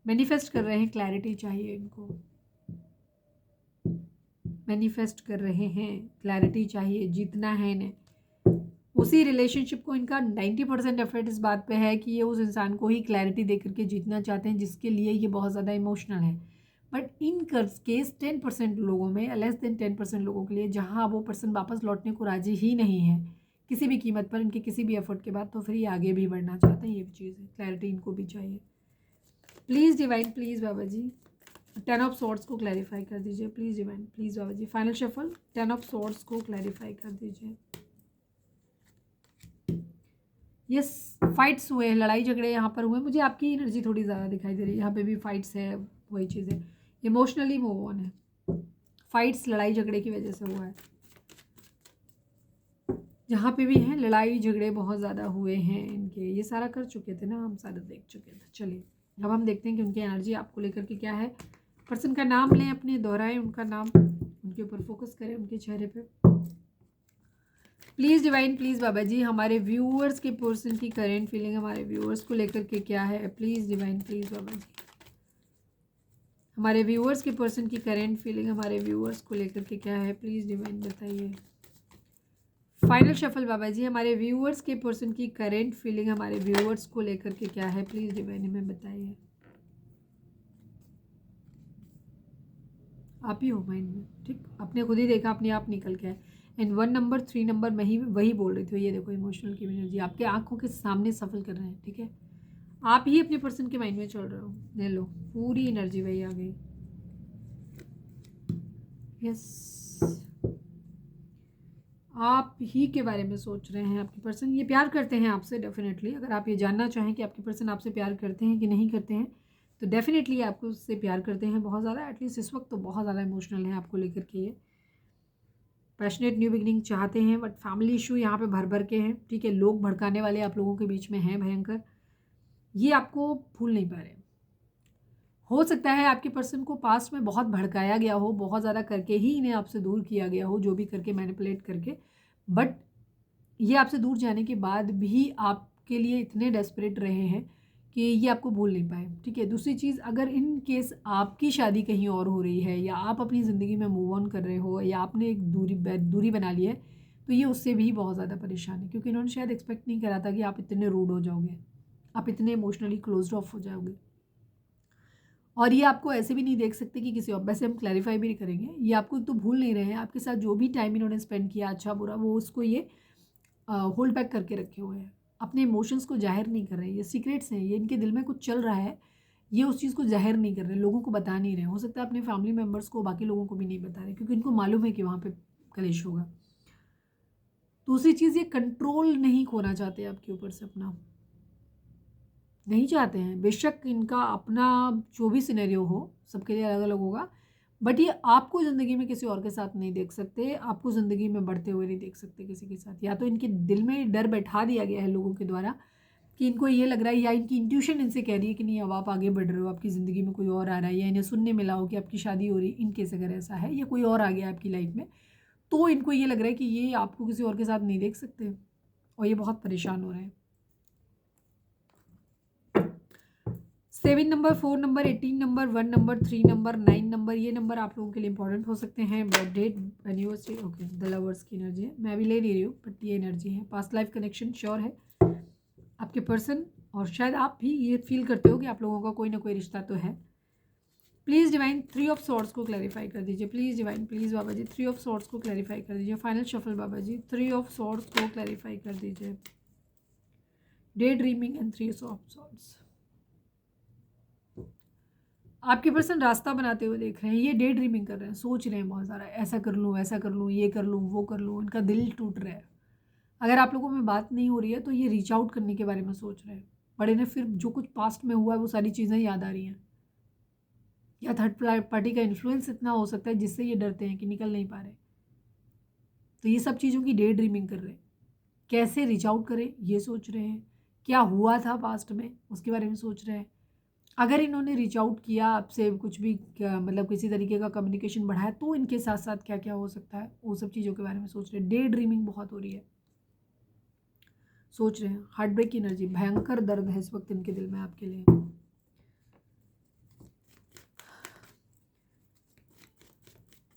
मैनिफेस्ट कर रहे हैं, क्लैरिटी चाहिए इनको, मैनिफेस्ट कर रहे हैं, क्लैरिटी चाहिए, जीतना है इन्हें। उसी रिलेशनशिप को इनका 90% एफर्ट इस बात पे है कि ये उस इंसान को ही क्लैरिटी दे करके जीतना चाहते हैं, जिसके लिए ये बहुत ज़्यादा इमोशनल है। बट इन केस 10% लोगों में, लेस देन 10% लोगों के लिए, जहाँ वो पर्सन वापस लौटने को राजी ही नहीं है किसी भी कीमत पर, इनके किसी भी एफर्ट के बाद, तो फिर ये आगे भी बढ़ना चाहते हैं। ये भी चीज़ है, क्लैरिटी इनको भी चाहिए। Please divine, please Baba ji 10 of swords को क्लैरिफाई कर दीजिए please divine, please Baba ji. Final shuffle 10 of swords को क्लैरिफाई कर दीजिए। यस, फाइट्स हुए हैं, लड़ाई झगड़े यहाँ पर हुए, मुझे आपकी एनर्जी थोड़ी ज़्यादा दिखाई दे रही है। यहाँ पे भी फाइट्स है, वही चीज़ है, इमोशनली मूव ऑन है, फाइट्स लड़ाई झगड़े की वजह से हुआ है। जहाँ पे भी हैं लड़ाई झगड़े बहुत ज़्यादा हुए हैं इनके, ये सारा कर चुके थे ना, हम सारा देख चुके थे। चलिए अब हम देखते हैं कि उनकी एनर्जी आपको लेकर के क्या है। पर्सन का नाम लें अपने, दोहराएं उनका नाम, उनके ऊपर फोकस करें, उनके चेहरे पे। प्लीज़ डिवाइन, प्लीज़ बाबा जी, हमारे व्यूअर्स के पर्सन की करेंट फीलिंग हमारे व्यूअर्स को लेकर के क्या है। प्लीज़ डिवाइन, प्लीज़ बाबा जी, हमारे व्यूअर्स के पर्सन की करेंट फीलिंग हमारे व्यूअर्स को लेकर के क्या है। प्लीज़ डिवाइन बताइए। फाइनल शफल बाबा जी, हमारे व्यूअर्स के पर्सन की करेंट फीलिंग हमारे व्यूअर्स को लेकर के क्या है। प्लीज़ डिवाइन हमें बताइए। आप ही हो माइंड में, ठीक, आपने खुद ही देखा, अपने आप निकल के आए। एंड 1 नंबर 3 नंबर मैं ही वही बोल रही थी। ये देखो इमोशनल की एनर्जी आपके आंखों के सामने सफल कर रहे हैं, ठीक है। आप ही अपने पर्सन के माइंड में चल रहे हो, ले लो पूरी एनर्जी वही आ गई। यस, आप ही के बारे में सोच रहे हैं आपके पर्सन, ये प्यार करते हैं आपसे डेफिनेटली। अगर आप ये जानना चाहें कि आपके पर्सन आपसे प्यार करते हैं कि नहीं करते हैं, तो डेफिनेटली आपको उससे प्यार करते हैं बहुत ज़्यादा, एटलीस्ट इस वक्त तो बहुत ज़्यादा इमोशनल है आपको लेकर के। ये पैशनेट न्यू बिगनिंग चाहते हैं, बट फैमिली इशू यहाँ पे भर भर के हैं, ठीक है। लोग भड़काने वाले आप लोगों के बीच में हैं भयंकर, ये आपको भूल नहीं पा रहे। हो सकता है आपके पर्सन को पास्ट में बहुत भड़काया गया हो, बहुत ज़्यादा करके ही इन्हें आपसे दूर किया गया हो, जो भी करके मैनिपुलेट करके, बट ये आपसे दूर जाने के बाद भी आपके लिए इतने डेस्परेट रहे हैं कि ये आपको भूल नहीं पाए, ठीक है। दूसरी चीज़, अगर इन केस आपकी शादी कहीं और हो रही है या आप अपनी ज़िंदगी में मूव ऑन कर रहे हो या आपने एक दूरी बना ली है, तो ये उससे भी बहुत ज़्यादा परेशान है, क्योंकि इन्होंने शायद एक्सपेक्ट नहीं करा था कि आप इतने रूड हो जाओगे, आप इतने इमोशनली क्लोज्ड ऑफ हो जाओगे। और ये आपको ऐसे भी नहीं देख सकते कि किसी और, वैसे हम क्लैरिफाई भी नहीं करेंगे, ये आपको तो भूल नहीं रहे हैं, आपके साथ जो भी टाइम इन्होंने स्पेंड किया अच्छा बुरा, वो उसको ये होल्ड बैक करके रखे हुए हैं, अपने इमोशंस को जाहिर नहीं कर रहे हैं, ये सीक्रेट्स हैं, ये इनके दिल में कुछ चल रहा है, ये उस चीज़ को जाहिर नहीं कर रहे, लोगों को बता नहीं रहे। हो सकता है अपने फैमिली मेम्बर्स को, बाकी लोगों को भी नहीं बता रहे, क्योंकि इनको मालूम है कि वहाँ पे कलेश होगा। दूसरी चीज़, ये कंट्रोल नहीं खोना चाहते आपके ऊपर से, अपना नहीं चाहते हैं। बेशक इनका अपना जो भी सिनेरियो हो, सबके लिए अलग अलग होगा, बट ये आपको ज़िंदगी में किसी और के साथ नहीं देख सकते, आपको ज़िंदगी में बढ़ते हुए नहीं देख सकते किसी के साथ। या तो इनके दिल में डर बैठा दिया गया है लोगों के द्वारा कि इनको ये लग रहा है, या इनकी इंट्यूशन इनसे कह रही है कि नहीं, अब आप आगे बढ़ रहे हो, आपकी ज़िंदगी में कोई और आ रहा है, या इन्हें सुनने मिला हो कि आपकी शादी हो रही, इनकेस अगर ऐसा है, या कोई और आ गया आपकी लाइफ में, तो इनको ये लग रहा है कि ये आपको किसी और के साथ नहीं देख सकते, और ये बहुत परेशान हो रहे हैं। 7 number, 4 number, 18 number, 1 number, 3 number, 9 number, ये नंबर आप लोगों के लिए इंपॉर्टेंट हो सकते हैं। Birth date, anniversary, okay, the lovers की एनर्जी है, मैं अभी ले नहीं रही हूँ, बट ये एनर्जी है। पास्ट लाइफ कनेक्शन श्योर है आपके पर्सन, और शायद आप भी ये फील करते हो कि आप लोगों का कोई ना कोई रिश्ता तो है। प्लीज़ डिवाइन 3 ऑफ सॉर्ड्स को क्लैरिफाई कर दीजिए, please divine, please Baba ji 3 of swords को क्लैरिफाई कर दीजिए। Final shuffle Baba ji 3 of swords को क्लैरिफाई कर दीजिए। Daydreaming and 3 of swords. आपके पर्सन रास्ता बनाते हुए देख रहे हैं, ये डे ड्रीमिंग कर रहे हैं, सोच रहे हैं बहुत सारा, ऐसा कर लूँ, वैसा कर लूँ, ये कर लूँ, वो कर लूँ, इनका दिल टूट रहा है। अगर आप लोगों में बात नहीं हो रही है तो ये रीच आउट करने के बारे में सोच रहे हैं, बट इन्हें फिर जो कुछ पास्ट में हुआ है वो सारी चीज़ें याद आ रही हैं, या थर्ड पार्टी का इन्फ्लुएंस इतना हो सकता है जिससे ये डरते हैं कि निकल नहीं पा रहे। तो ये सब चीज़ों की डे ड्रीमिंग कर रहे हैं, कैसे रीच आउट करें ये सोच रहे हैं, क्या हुआ था पास्ट में उसके बारे में सोच रहे हैं। अगर इन्होंने रीच आउट किया आपसे, कुछ भी मतलब किसी तरीके का कम्युनिकेशन बढ़ाया, तो इनके साथ साथ क्या क्या हो सकता है, वो सब चीज़ों के बारे में सोच रहे हैं। डे ड्रीमिंग बहुत हो रही है, सोच रहे हैं। हार्ट ब्रेक की एनर्जी, भयंकर दर्द है इस वक्त इनके दिल में आपके लिए।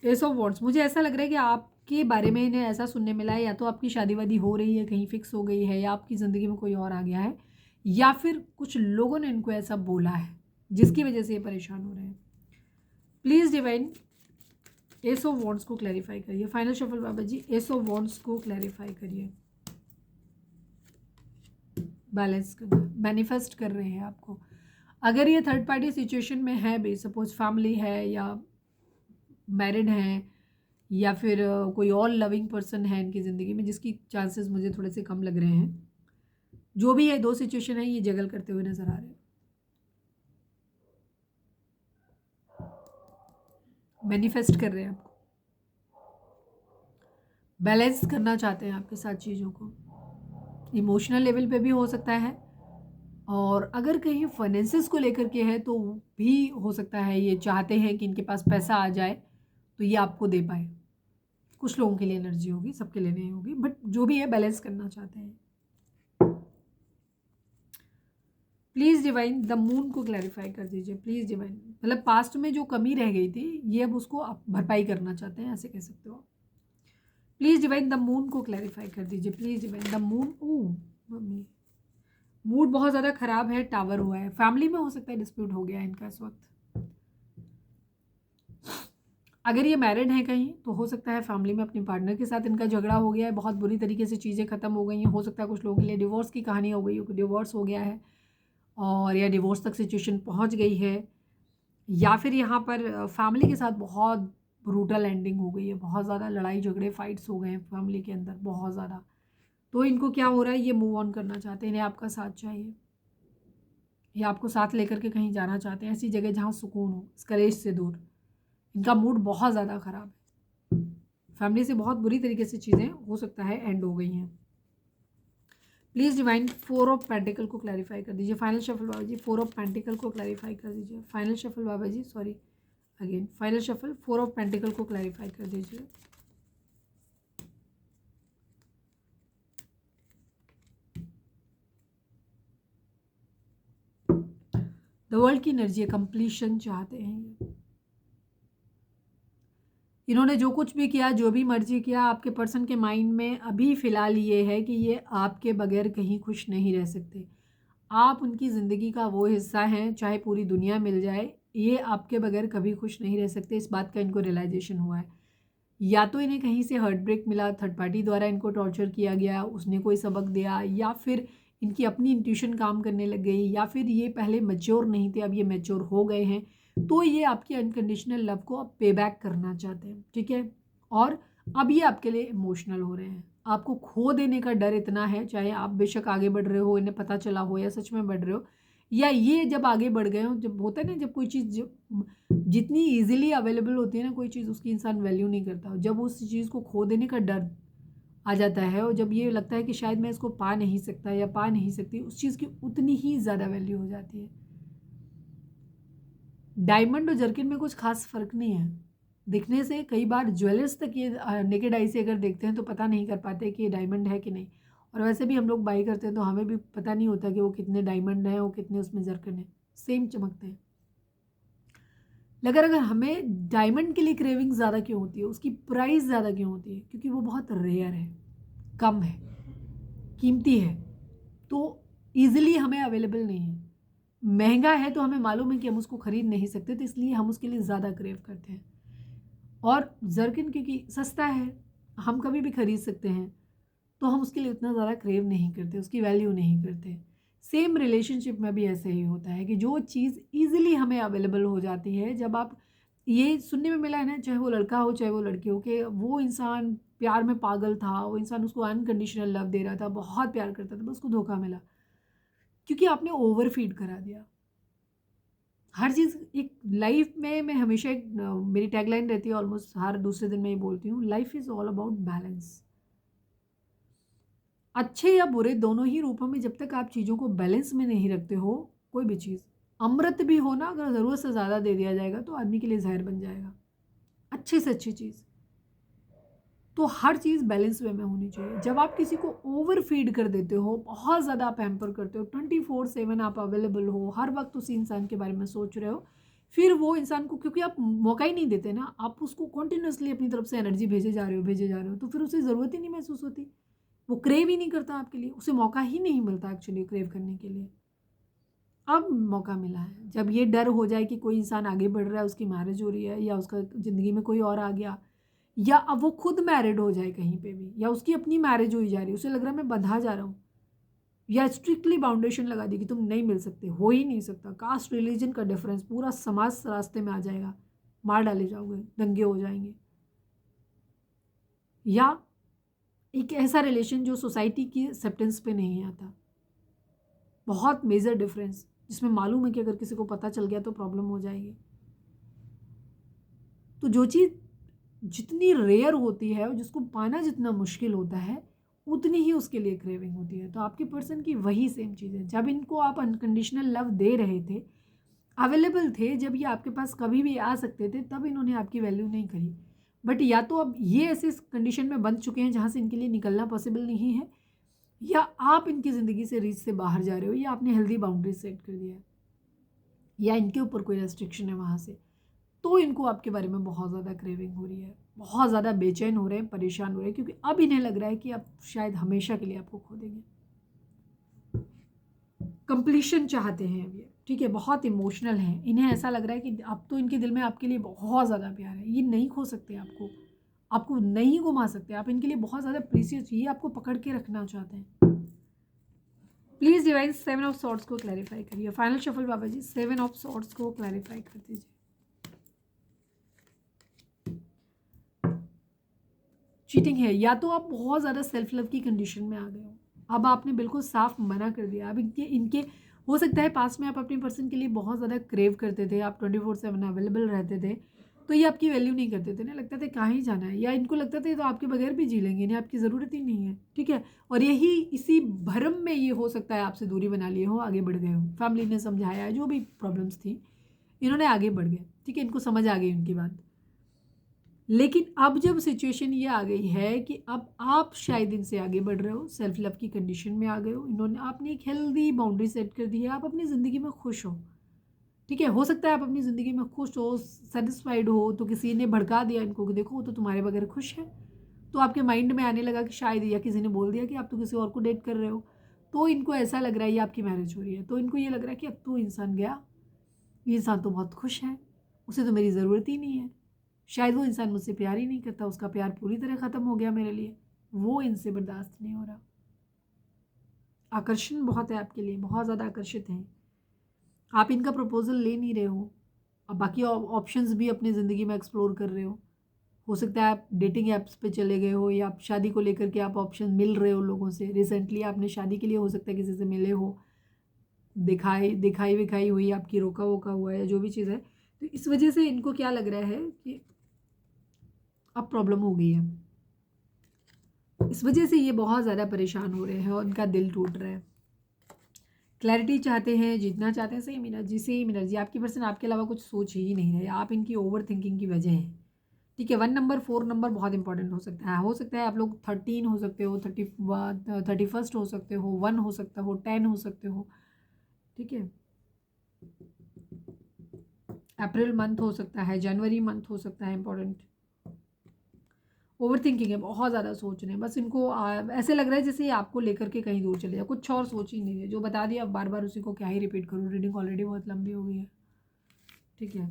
एस ऑफ वॉन्ड्स, मुझे ऐसा लग रहा है कि आपके बारे में इन्हें ऐसा सुनने मिला है, या तो आपकी शादी वादी हो रही है, कहीं फिक्स हो गई है, या आपकी ज़िंदगी में कोई और आ गया है, या फिर कुछ लोगों ने इनको ऐसा बोला है जिसकी वजह से ये परेशान हो रहे हैं। Please divine ace of wands को क्लैरिफाई करिए। Final shuffle Baba ji, ace of wands को क्लैरिफाई करिए। बैलेंस करना, मैनिफेस्ट कर रहे हैं आपको। अगर ये थर्ड पार्टी सिचुएशन में है भी, सपोज फैमिली है या मैरिड हैं, या फिर कोई और लविंग पर्सन है इनकी ज़िंदगी में, जिसकी चांसेस मुझे थोड़े से कम लग रहे हैं, जो भी है, 2 सिचुएशन है, ये जगल करते हुए नजर आ रहे हैं। मैनिफेस्ट कर रहे हैं आपको, बैलेंस करना चाहते हैं आपके साथ चीज़ों को, इमोशनल लेवल पे भी हो सकता है, और अगर कहीं फाइनेंसेस को लेकर के है तो भी हो सकता है ये चाहते हैं कि इनके पास पैसा आ जाए तो ये आपको दे पाए। कुछ लोगों के लिए एनर्जी होगी, सबके लिए नहीं होगी, बट जो भी है बैलेंस करना चाहते हैं। प्लीज़ डिवाइन द मून को क्लैरिफाई कर दीजिए, प्लीज़ डिवाइन, मतलब पास्ट में जो कमी रह गई थी ये अब उसको आप भरपाई करना चाहते हैं, ऐसे कह सकते हो। प्लीज़ डिवाइन द मून को क्लैरिफाई कर दीजिए, please divine the moon. Oh mummy, mood बहुत ज़्यादा ख़राब है, टावर हुआ है, फैमिली में हो सकता है डिस्प्यूट हो गया है इनका इस वक्त। अगर ये मैरिड है कहीं तो हो सकता है फैमिली में अपने पार्टनर के साथ इनका झगड़ा हो गया है, बहुत बुरी तरीके से चीज़ें ख़त्म हो गई हैं। हो सकता है कुछ लोगों के लिए डिवोर्स की कहानी हो गई हो, डिवोर्स हो गया है और या डिवोर्स तक सिचुएशन पहुंच गई है, या फिर यहाँ पर फैमिली के साथ बहुत ब्रूटल एंडिंग हो गई है, बहुत ज़्यादा लड़ाई झगड़े फाइट्स हो गए हैं फैमिली के अंदर बहुत ज़्यादा। तो इनको क्या हो रहा है, ये मूव ऑन करना चाहते हैं, इन्हें आपका साथ चाहिए, या आपको साथ लेकर के कहीं जाना चाहते हैं, ऐसी जगह जहाँ सुकून हो, इस कलेश से दूर। इनका मूड बहुत ज़्यादा ख़राब है, फैमिली से बहुत बुरी तरीके से चीज़ें हो सकता है एंड हो गई हैं। प्लीज़ डिवाइन 4 ऑफ पेंटिकल को क्लैरिफाई कर दीजिए। Final shuffle Baba ji 4 of pentacle को क्लैरिफाई कर दीजिए। Final shuffle Baba ji, sorry again final shuffle 4 of pentacle को क्लैरिफाई कर दीजिए। द वर्ल्ड की एनर्जी है, कंप्लीशन चाहते हैं ये। इन्होंने जो कुछ भी किया, जो भी मर्जी किया, आपके पर्सन के माइंड में अभी फ़िलहाल ये है कि ये आपके बगैर कहीं खुश नहीं रह सकते। आप उनकी ज़िंदगी का वो हिस्सा हैं, चाहे पूरी दुनिया मिल जाए, ये आपके बगैर कभी खुश नहीं रह सकते। इस बात का इनको रियलाइजेशन हुआ है। या तो इन्हें कहीं से हर्ट ब्रेक मिला, थर्ड पार्टी द्वारा इनको टॉर्चर किया गया, उसने कोई सबक दिया, या फिर इनकी अपनी इंट्यूशन काम करने लग गई, या फिर ये पहले मैच्योर नहीं थे, अब ये मैच्योर हो गए हैं। तो ये आपकी अनकंडीशनल लव को अब पे बैक करना चाहते हैं, ठीक है। और अब ये आपके लिए इमोशनल हो रहे हैं। आपको खो देने का डर इतना है, चाहे आप बेशक आगे बढ़ रहे हो, इन्हें पता चला हो, या सच में बढ़ रहे हो, या ये जब आगे बढ़ गए हो। जब होता है ना, जब कोई चीज़ जितनी ईजिली अवेलेबल होती है ना कोई चीज़, उसकी इंसान वैल्यू नहीं करता। जब उस चीज़ को खो देने का डर आ जाता है, और जब ये लगता है कि शायद मैं इसको पा नहीं सकता या पा नहीं सकती, उस चीज़ की उतनी ही ज़्यादा वैल्यू हो जाती है। डायमंड और जर्किन में कुछ खास फ़र्क नहीं है। दिखने से कई बार ज्वेलर्स तक ये नेकेड आई से अगर देखते हैं तो पता नहीं कर पाते कि ये डायमंड है कि नहीं। और वैसे भी हम लोग बाई करते हैं तो हमें भी पता नहीं होता कि वो कितने डायमंड हैं, वो कितने उसमें जर्किन है, सेम चमकते हैं। अगर हमें डायमंड के लिए क्रेविंग ज़्यादा क्यों होती है, उसकी प्राइस ज़्यादा क्यों होती है? क्योंकि वो बहुत रेयर है, कम है, कीमती है, तो ईज़िली हमें अवेलेबल नहीं है। महंगा है तो हमें मालूम है कि हम उसको खरीद नहीं सकते, तो इसलिए हम उसके लिए ज़्यादा क्रेव करते हैं। और जर्किन क्योंकि सस्ता है, हम कभी भी खरीद सकते हैं, तो हम उसके लिए उतना ज़्यादा क्रेव नहीं करते, उसकी वैल्यू नहीं करते। सेम रिलेशनशिप में भी ऐसे ही होता है कि जो चीज़ ईज़िली हमें अवेलेबल हो जाती है, जब आप ये सुनने में मिला है ना, चाहे वो लड़का हो चाहे वो लड़की हो, कि वो इंसान प्यार में पागल था, वो इंसान उसको अनकंडीशनल लव दे रहा था, बहुत प्यार करता था, बस उसको धोखा मिला क्योंकि आपने ओवर फीड करा दिया। हर चीज़ एक लाइफ में, मैं हमेशा एक मेरी टैगलाइन रहती है, ऑलमोस्ट हर दूसरे दिन मैं ये बोलती हूँ, life is all about balance. अच्छे या बुरे दोनों ही रूपों में जब तक आप चीज़ों को बैलेंस में नहीं रखते हो, कोई भी चीज़, अमृत भी हो ना, अगर ज़रूरत से ज़्यादा दे दिया जाएगा तो आदमी के लिए जहर बन जाएगा। अच्छी से अच्छी चीज़, तो हर चीज़ बैलेंस वे में होनी चाहिए। जब आप किसी को ओवर फीड कर देते हो, बहुत ज़्यादा पैम्पर करते हो, 24/7 आप अवेलेबल हो, हर वक्त उसी इंसान के बारे में सोच रहे हो, फिर वो इंसान को, क्योंकि आप मौका ही नहीं देते ना, आप उसको कॉन्टिन्यूसली अपनी तरफ से एनर्जी भेजे जा रहे हो, तो फिर उसे ज़रूरत ही नहीं महसूस होती। वो क्रेव ही नहीं करता आपके लिए, उसे मौका ही नहीं मिलता एक्चुअली क्रेव करने के लिए। अब मौका मिला है, जब ये डर हो जाए कि कोई इंसान आगे बढ़ रहा है, उसकी मैरिज हो रही है, या उसका ज़िंदगी में कोई और आ गया, या अब वो खुद मैरिड हो जाए कहीं पे भी, या उसकी अपनी मैरिज हुई जा रही है, उसे लग रहा है मैं बंधा जा रहा हूँ, या स्ट्रिक्टली बाउंडेशन लगा दी कि तुम नहीं मिल सकते, हो ही नहीं सकता, कास्ट रिलीजन का डिफरेंस, पूरा समाज रास्ते में आ जाएगा, मार डाले जाओगे, दंगे हो जाएंगे, या एक ऐसा रिलेशन जो सोसाइटी की एक्सेप्टेंस पे नहीं आता, बहुत मेजर डिफरेंस, जिसमें मालूम है कि अगर किसी को पता चल गया तो प्रॉब्लम हो जाएगी। तो जो चीज़ जितनी रेयर होती है और जिसको पाना जितना मुश्किल होता है, उतनी ही उसके लिए क्रेविंग होती है। तो आपके पर्सन की वही सेम चीज़ है। जब इनको आप अनकंडीशनल लव दे रहे थे, अवेलेबल थे, जब ये आपके पास कभी भी आ सकते थे, तब इन्होंने आपकी वैल्यू नहीं करी। बट या तो अब ये ऐसे कंडीशन में बंध चुके हैं जहाँ से इनके लिए निकलना पॉसिबल नहीं है, या आप इनकी ज़िंदगी से रीच से बाहर जा रहे हो, या आपने हेल्दी बाउंड्रीज सेट कर दिया है, या इनके ऊपर कोई रेस्ट्रिक्शन है वहाँ से, तो इनको आपके बारे में बहुत ज़्यादा क्रेविंग हो रही है, बहुत ज़्यादा बेचैन हो रहे हैं, परेशान हो रहे हैं, क्योंकि अब इन्हें लग रहा है कि अब शायद हमेशा के लिए आपको खो देंगे। कंप्लीशन चाहते हैं अब ये, ठीक है, बहुत इमोशनल हैं, इन्हें ऐसा लग रहा है कि अब तो इनके दिल में आपके लिए बहुत ज़्यादा प्यार है, ये नहीं खो सकते आपको, आपको नहीं घुमा सकते, आप इनके लिए बहुत ज़्यादा प्रीसियस, ये आपको पकड़ के रखना चाहते हैं। प्लीज़ डिवाइन 7 ऑफ सॉर्ड्स को क्लैरिफाई करिए। Final shuffle Baba ji 7 of swords को क्लैरिफाई कर दीजिए। चीटिंग है, या तो आप बहुत ज़्यादा सेल्फ लव की कंडीशन में आ गए हो, अब आपने बिल्कुल साफ मना कर दिया। अब इनके इनके हो सकता है पास में आप अपने पर्सन के लिए बहुत ज़्यादा क्रेव करते थे, आप 24/7 अवेलेबल रहते थे, तो ये आपकी वैल्यू नहीं करते थे ना, लगता था कहाँ ही जाना है, या इनको लगता था तो आपके बगैर भी जी लेंगे, इन्हें आपकी ज़रूरत ही नहीं है, ठीक है। और यही इसी भ्रम में ये हो सकता है आपसे दूरी बना लिए हो, आगे बढ़ गए हो, फैमिली ने समझाया, जो भी प्रॉब्लम्स थी इन्होंने आगे बढ़ गए, ठीक है, इनको समझ आ गई उनकी बात। लेकिन अब जब सिचुएशन ये आ गई है कि अब आप शायद इनसे आगे बढ़ रहे हो, सेल्फ लव की कंडीशन में आ गए हो, इन्होंने आपने एक हेल्दी बाउंड्री सेट कर दी है, आप अपनी ज़िंदगी में खुश हो, ठीक है। हो सकता है आप अपनी ज़िंदगी में खुश हो, सेटिस्फाइड हो, तो किसी ने भड़का दिया इनको कि देखो वो तो तुम्हारे बगैर खुश है, तो आपके माइंड में आने लगा कि शायद, या किसी ने बोल दिया कि आप तो किसी और को डेट कर रहे हो, तो इनको ऐसा लग रहा है ये आपकी मैरिज हो रही है, तो इनको ये लग रहा है कि अब तो इंसान गया, ये इंसान तो बहुत खुश है, उसे तो मेरी ज़रूरत ही नहीं है, शायद वो इंसान मुझसे प्यार ही नहीं करता, उसका प्यार पूरी तरह ख़त्म हो गया मेरे लिए, वो इनसे बर्दाश्त नहीं हो रहा। आकर्षण बहुत है आपके लिए, बहुत ज़्यादा आकर्षित हैं आप, इनका प्रपोजल ले नहीं रहे हो, अब बाकी ऑप्शंस भी अपनी ज़िंदगी में एक्सप्लोर कर रहे हो सकता है आप डेटिंग ऐप्स पे चले गए हो, या आप शादी को लेकर के आप ऑप्शन मिल रहे हो लोगों से, रिसेंटली आपने शादी के लिए हो सकता है किसी से मिले हो, दिखाई दिखाई विखाई हुई आपकी, रोका वोका हुआ है, या जो भी चीज़ है, तो इस वजह से इनको क्या लग रहा है कि अब प्रॉब्लम हो गई है, इस वजह से ये बहुत ज़्यादा परेशान हो रहे हैं और उनका दिल टूट रहा है। क्लैरिटी चाहते हैं, जीतना चाहते हैं, सेम एनर्जी आपकी पर्सन आपके अलावा कुछ सोच ही नहीं रहे, आप इनकी ओवर थिंकिंग की वजह है, ठीक है। 1 नंबर 4 नंबर बहुत इंपॉर्टेंट हो सकता है आप लोग 13 हो सकते हो, 31 हो सकते हो, 1 हो सकता हो, 10 हो सकते हो, ठीक है। अप्रैल मंथ हो सकता है, जनवरी मंथ हो सकता है इंपॉर्टेंट। ओवर थिंकिंग है, बहुत ज़्यादा सोच रहे हैं, बस इनको ऐसे लग रहा है जैसे ये आपको लेकर के कहीं दूर चले जाए, कुछ और सोच ही नहीं है, जो बता दिया अब बार बार उसी को क्या ही रिपीट करूँ, रीडिंग ऑलरेडी बहुत लंबी हो गई है, ठीक है।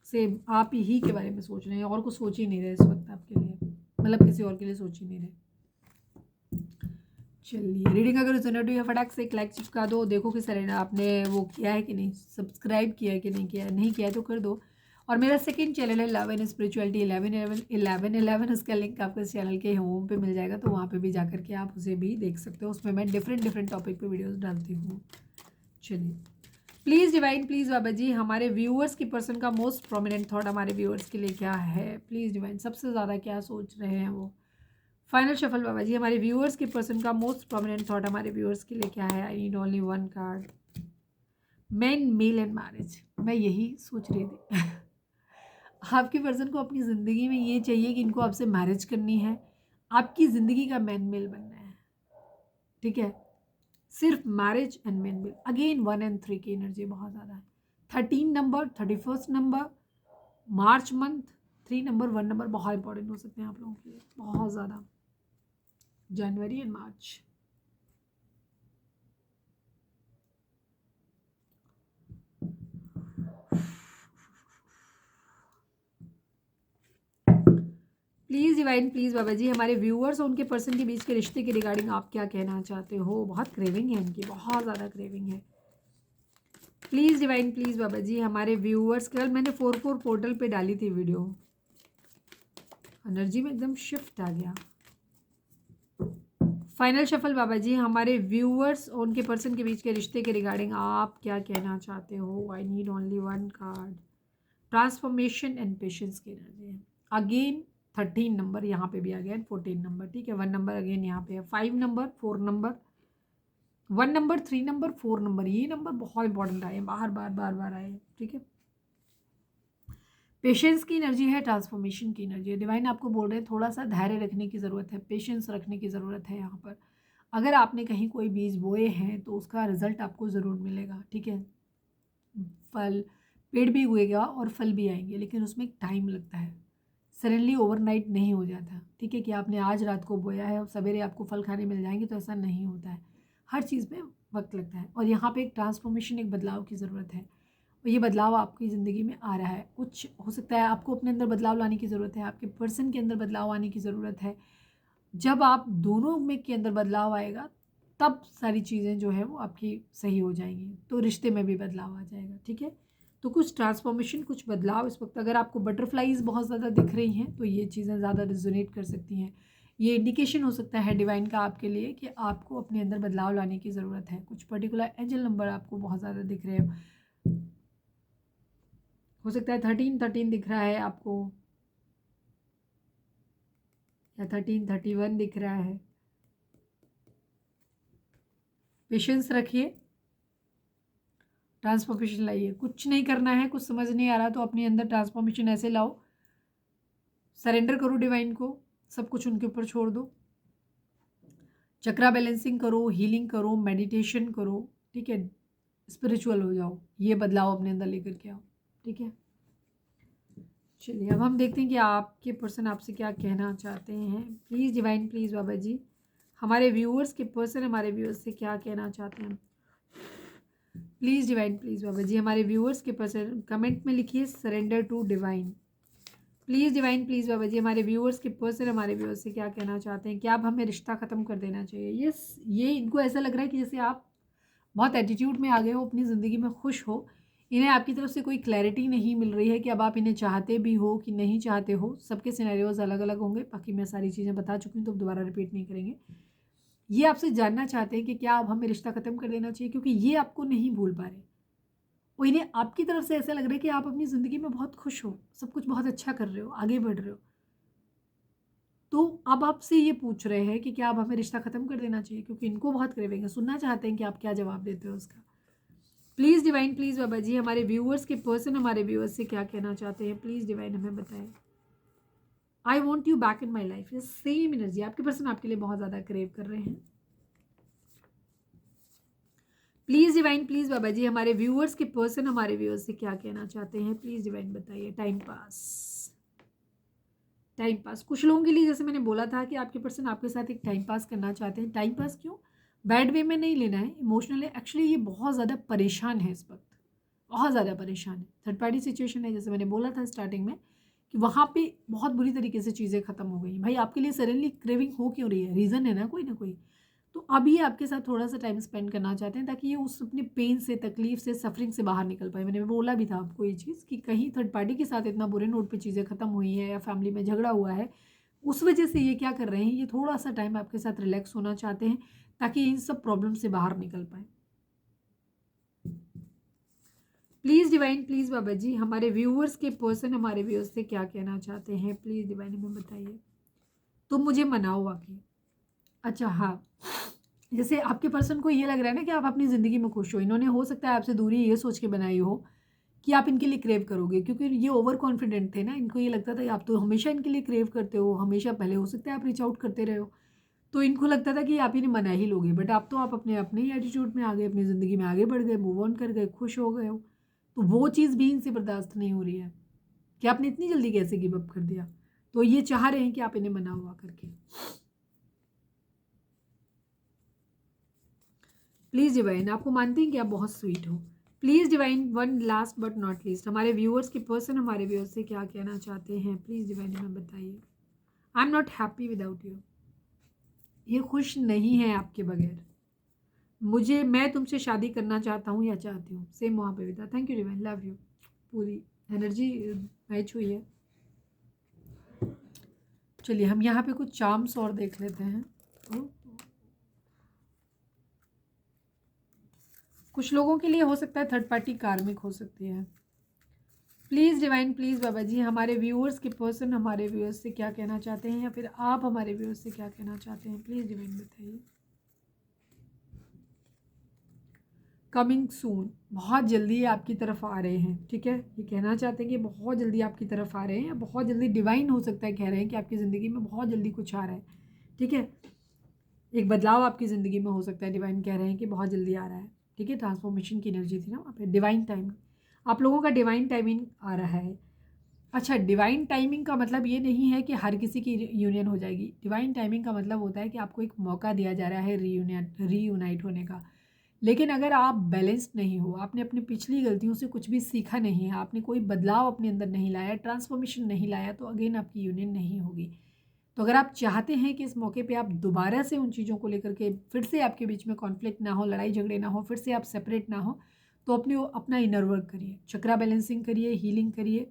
सेम आप ही के बारे में सोच रहे हैं, और कुछ सोच ही नहीं रहे इस वक्त आपके लिए, मतलब किसी और के लिए सोच ही नहीं रहे। चलिए, रीडिंग अगर रिजोनेट हुई है फटाक से एक लाइक चिपका दो, देखो कि सर आपने वो किया है कि नहीं, सब्सक्राइब किया है कि नहीं किया है, नहीं किया है तो कर दो। और मेरा सेकंड चैनल है लव एंड स्पिरिचुअलिटी 1111 उसका लिंक आपको इस चैनल के होम पे मिल जाएगा, तो वहाँ पे भी जाकर के आप उसे भी देख सकते हो, उसमें मैं डिफरेंट टॉपिक पे वीडियोस डालती हूँ। चलिए, प्लीज़ डिवाइन, प्लीज़ बाबा जी, हमारे व्यूअर्स की पर्सन का मोस्ट प्रोमिनेंट थॉट हमारे व्यूअर्स के लिए क्या है, प्लीज़ डिवाइन, सबसे ज़्यादा क्या सोच रहे हैं वो। फाइनल शफल बाबा जी, हमारे व्यूअर्स की पर्सन का मोस्ट प्रोमिनेंट थॉट हमारे व्यूअर्स के लिए क्या है। आई need only 1 card. Man male and marriage, मैं यही सोच रही थी आपके पर्सन को अपनी ज़िंदगी में ये चाहिए कि इनको आपसे मैरिज करनी है, आपकी ज़िंदगी का मैन मेल बनना है, ठीक है। सिर्फ marriage and man male. Again 1 and 3 की एनर्जी बहुत ज़्यादा है। 13 number, 31 number, March month, 3 number, 1 number बहुत इंपॉर्टेंट हो सकते हैं आप लोगों के लिए, बहुत ज़्यादा। January and March. Please divine, please बाबा जी, हमारे व्यूअर्स और उनके पर्सन के बीच के रिश्ते के रिगार्डिंग आप क्या कहना चाहते हो। बहुत क्रेविंग है इनकी, बहुत ज़्यादा क्रेविंग है। प्लीज़ डिवाइन, प्लीज़ बाबा जी, हमारे व्यूअर्स, कल मैंने 4 पोर्टल पे डाली थी वीडियो, एनर्जी में एकदम शिफ्ट आ गया। फाइनल शफल बाबा जी, हमारे व्यूअर्स और उनके पर्सन के बीच के रिश्ते के रिगार्डिंग आप क्या कहना चाहते हो। आई need only 1 card. Transformation and patience की एनर्जी है। अगेन 13 नंबर यहाँ पे भी आ गया, 14 नंबर, ठीक है। 1 नंबर अगेन यहाँ पे है, 5 number, 4 number, 1 number, 3 number, 4 number, ये नंबर बहुत इंपॉर्टेंट आए, बार बार आए, ठीक है। पेशेंस की एनर्जी है, ट्रांसफॉर्मेशन की एनर्जी है। डिवाइन आपको बोल रहे हैं थोड़ा सा धैर्य रखने की ज़रूरत है, पेशेंस रखने की ज़रूरत है यहाँ पर। अगर आपने कहीं कोई बीज बोए हैं तो उसका रिजल्ट आपको ज़रूर मिलेगा, ठीक है। फल, पेड़ भी उगेगा और फल भी आएंगे, लेकिन उसमें एक टाइम लगता है, सडनली ओवरनाइट नहीं हो जाता, ठीक है, कि आपने आज रात को बोया है और सवेरे आपको फल खाने मिल जाएंगे, तो ऐसा नहीं होता है। हर चीज़ में वक्त लगता है, और यहाँ पे एक ट्रांसफॉर्मेशन, एक बदलाव की ज़रूरत है, और ये बदलाव आपकी ज़िंदगी में आ रहा है। कुछ हो सकता है आपको अपने अंदर बदलाव लाने की ज़रूरत है, आपके पर्सन के अंदर बदलाव आने की ज़रूरत है। जब आप दोनों में के अंदर बदलाव आएगा, तब सारी चीज़ें जो है वो आपकी सही हो जाएंगी, तो रिश्ते में भी बदलाव आ जाएगा, ठीक है। तो कुछ ट्रांसफॉर्मेशन, कुछ बदलाव इस वक्त, अगर आपको बटरफ्लाइज बहुत ज़्यादा दिख रही हैं तो ये चीज़ें ज़्यादा रिजोनेट कर सकती हैं। ये इंडिकेशन हो सकता है डिवाइन का आपके लिए कि आपको अपने अंदर बदलाव लाने की ज़रूरत है। कुछ पर्टिकुलर एंजल नंबर आपको बहुत ज़्यादा दिख रहे हो सकता है 13 दिख रहा है आपको, या 13 दिख रहा है। पेशेंस रखिए, ट्रांसफॉर्मेशन लाइए। कुछ नहीं करना है, कुछ समझ नहीं आ रहा तो अपने अंदर ट्रांसफॉर्मेशन ऐसे लाओ, सरेंडर करो डिवाइन को, सब कुछ उनके ऊपर छोड़ दो। चक्रा बैलेंसिंग करो, हीलिंग करो, मेडिटेशन करो, ठीक है, स्पिरिचुअल हो जाओ, ये बदलाव अपने अंदर लेकर के आओ, ठीक है। चलिए अब हम देखते हैं कि आपके पर्सन आपसे क्या कहना चाहते हैं। प्लीज़ डिवाइन, प्लीज़ बाबा जी, हमारे व्यूअर्स के पर्सन हमारे व्यूअर्स से क्या कहना चाहते हैं। प्लीज़ डिवाइन, प्लीज़ बाबा जी, हमारे व्यूअर्स के पर्सन कमेंट में लिखिए surrender to divine. Please divine, please बाबा जी, हमारे व्यूअर्स के पर्सन हमारे व्यूअर्स से क्या कहना चाहते हैं। क्या अब हमें रिश्ता ख़त्म कर देना चाहिए। ये इनको ऐसा लग रहा है कि जैसे आप बहुत एटीट्यूड में आ गए हो, अपनी ज़िंदगी में खुश हो, इन्हें आपकी तरफ से कोई क्लैरिटी नहीं मिल रही है कि अब आप इन्हें चाहते भी हो कि नहीं चाहते हो। सबके सिनेरियोज अलग अलग होंगे, बाकी मैं सारी चीज़ें बता चुकी हूँ तो दोबारा रिपीट नहीं करेंगे। ये आपसे जानना चाहते हैं कि क्या अब हमें रिश्ता ख़त्म कर देना चाहिए, क्योंकि ये आपको नहीं भूल पा रहे। और इन्हें आपकी तरफ से ऐसा लग रहा है कि आप अपनी ज़िंदगी में बहुत खुश हो, सब कुछ बहुत अच्छा कर रहे हो, आगे बढ़ रहे हो। तो अब आपसे ये पूछ रहे हैं कि क्या अब हमें रिश्ता ख़त्म कर देना चाहिए, क्योंकि इनको बहुत क्रेविंग है, सुनना चाहते हैं कि आप क्या जवाब देते हो उसका। प्लीज़ डिवाइन, प्लीज़ बाबा जी, हमारे व्यूअर्स के पर्सन हमारे व्यूअर्स से क्या कहना चाहते हैं। प्लीज़ डिवाइन हमें बताएं। I want you back in my life, ये सेम एनर्जी आपके पर्सन आपके लिए बहुत ज़्यादा क्रेव कर रहे हैं। प्लीज़ डिवाइन, प्लीज़ बाबा जी, हमारे व्यूअर्स के पर्सन हमारे व्यूअर्स से क्या कहना चाहते हैं। प्लीज़ डिवाइन बताइए। टाइम पास, टाइम पास कुछ लोगों के लिए, जैसे मैंने बोला था कि आपके पर्सन आपके साथ एक टाइम पास करना चाहते हैं। टाइम पास क्यों, बैड वे में नहीं लेना है, इमोशनल है। एक्चुअली ये बहुत ज़्यादा परेशान है इस वक्त, बहुत ज़्यादा परेशान है। थर्ड पार्टी सिचुएशन है, जैसे मैंने बोला था स्टार्टिंग में कि वहाँ पे बहुत बुरी तरीके से चीज़ें ख़त्म हो गई। भाई आपके लिए सडनली क्रेविंग हो क्यों रही है, रीज़न है ना कोई। तो अब ये आपके साथ थोड़ा सा टाइम स्पेंड करना चाहते हैं ताकि ये उस अपने पेन से, तकलीफ से, सफरिंग से बाहर निकल पाए। मैंने बोला भी था आपको ये चीज़ कि कहीं थर्ड पार्टी के साथ इतना बुरे नोट पे चीज़ें ख़त्म हुई है या फैमिली में झगड़ा हुआ है, उस वजह से ये क्या कर रहे हैं, ये थोड़ा सा टाइम आपके साथ रिलैक्स होना चाहते हैं ताकि इन सब प्रॉब्लम से बाहर निकल पाए। प्लीज़ डिवाइन, प्लीज़ बाबा जी, हमारे व्यूअर्स के पर्सन हमारे व्यूअर्स से क्या कहना चाहते हैं। प्लीज़ डिवाइन हमें बताइए। तुम मुझे मनाओ वाकई। अच्छा हाँ, जैसे आपके पर्सन को ये लग रहा है ना कि आप अपनी ज़िंदगी में खुश हो। इन्होंने हो सकता है आपसे दूरी ये सोच के बनाई हो कि आप इनके लिए क्रेव करोगे, क्योंकि ये ओवर कॉन्फिडेंट थे ना। इनको ये लगता था कि आप तो हमेशा इनके लिए क्रेव करते हो, हमेशा। पहले हो सकता है आप रीच आउट करते रहे हो, तो इनको लगता था कि आप इन्हें मना ही लोगे। बट आप तो आप अपने अपने ही एटीट्यूड में आ गए, अपनी ज़िंदगी में आगे बढ़ गए, मूव ऑन कर गए, खुश हो गए हो। तो वो चीज़ भी इनसे बर्दाश्त नहीं हो रही है कि आपने इतनी जल्दी कैसे गिव अप कर दिया। तो ये चाह रहे हैं कि आप इन्हें मना हुआ करके। प्लीज़ डिवाइन, आपको मानते हैं कि आप बहुत स्वीट हो। Please divine, one last but not least, हमारे व्यूअर्स के पर्सन हमारे व्यूअर्स से क्या कहना चाहते हैं। प्लीज़ डिवाइन हमें बताइए। I am not happy without you, ये खुश नहीं है आपके बगैर। मैं तुमसे शादी करना चाहता हूँ या चाहती हूँ। सेम वहाँ पे भी था। Thank you divine, love you. पूरी एनर्जी मैच हुई है। चलिए हम यहाँ पे कुछ चार्म्स और देख लेते हैं। कुछ लोगों के लिए हो सकता है थर्ड पार्टी कार्मिक हो सकती है। प्लीज़ डिवाइन, प्लीज़ बाबा जी, हमारे व्यूअर्स के पर्सन हमारे व्यूअर्स से क्या कहना चाहते हैं, या फिर आप हमारे व्यूअर्स से क्या कहना चाहते हैं। प्लीज़ डिवाइन बताइए। कमिंग सून, बहुत जल्दी आपकी तरफ आ रहे हैं, ठीक है। ये कहना चाहते हैं कि बहुत जल्दी आपकी तरफ आ रहे हैं, या बहुत जल्दी डिवाइन हो सकता है कह रहे हैं कि आपकी ज़िंदगी में बहुत जल्दी कुछ आ रहा है, ठीक है। एक बदलाव आपकी ज़िंदगी में हो सकता है, डिवाइन कह रहे हैं कि बहुत जल्दी आ रहा है, ठीक है। ट्रांसफॉर्मेशन की एनर्जी थी ना वहाँ पे। डिवाइन टाइमिंग, आप लोगों का डिवाइन टाइमिंग आ रहा है। अच्छा, डिवाइन टाइमिंग का मतलब ये नहीं है कि हर किसी की यूनियन हो जाएगी। डिवाइन टाइमिंग का मतलब होता है कि आपको एक मौका दिया जा रहा है रीयूनाइट होने का। लेकिन अगर आप बैलेंस्ड नहीं हो, आपने अपनी पिछली गलतियों से कुछ भी सीखा नहीं है, आपने कोई बदलाव अपने अंदर नहीं लाया, ट्रांसफॉर्मेशन नहीं लाया, तो अगेन आपकी यूनियन नहीं होगी। तो अगर आप चाहते हैं कि इस मौके पे आप दोबारा से उन चीज़ों को लेकर के फिर से आपके बीच में कॉन्फ्लिक्ट ना हो, लड़ाई झगड़े ना हो, फिर से आप सेपरेट ना हो, तो अपना इनर वर्क करिए, चक्रा बैलेंसिंग करिए, हीलिंग करिए,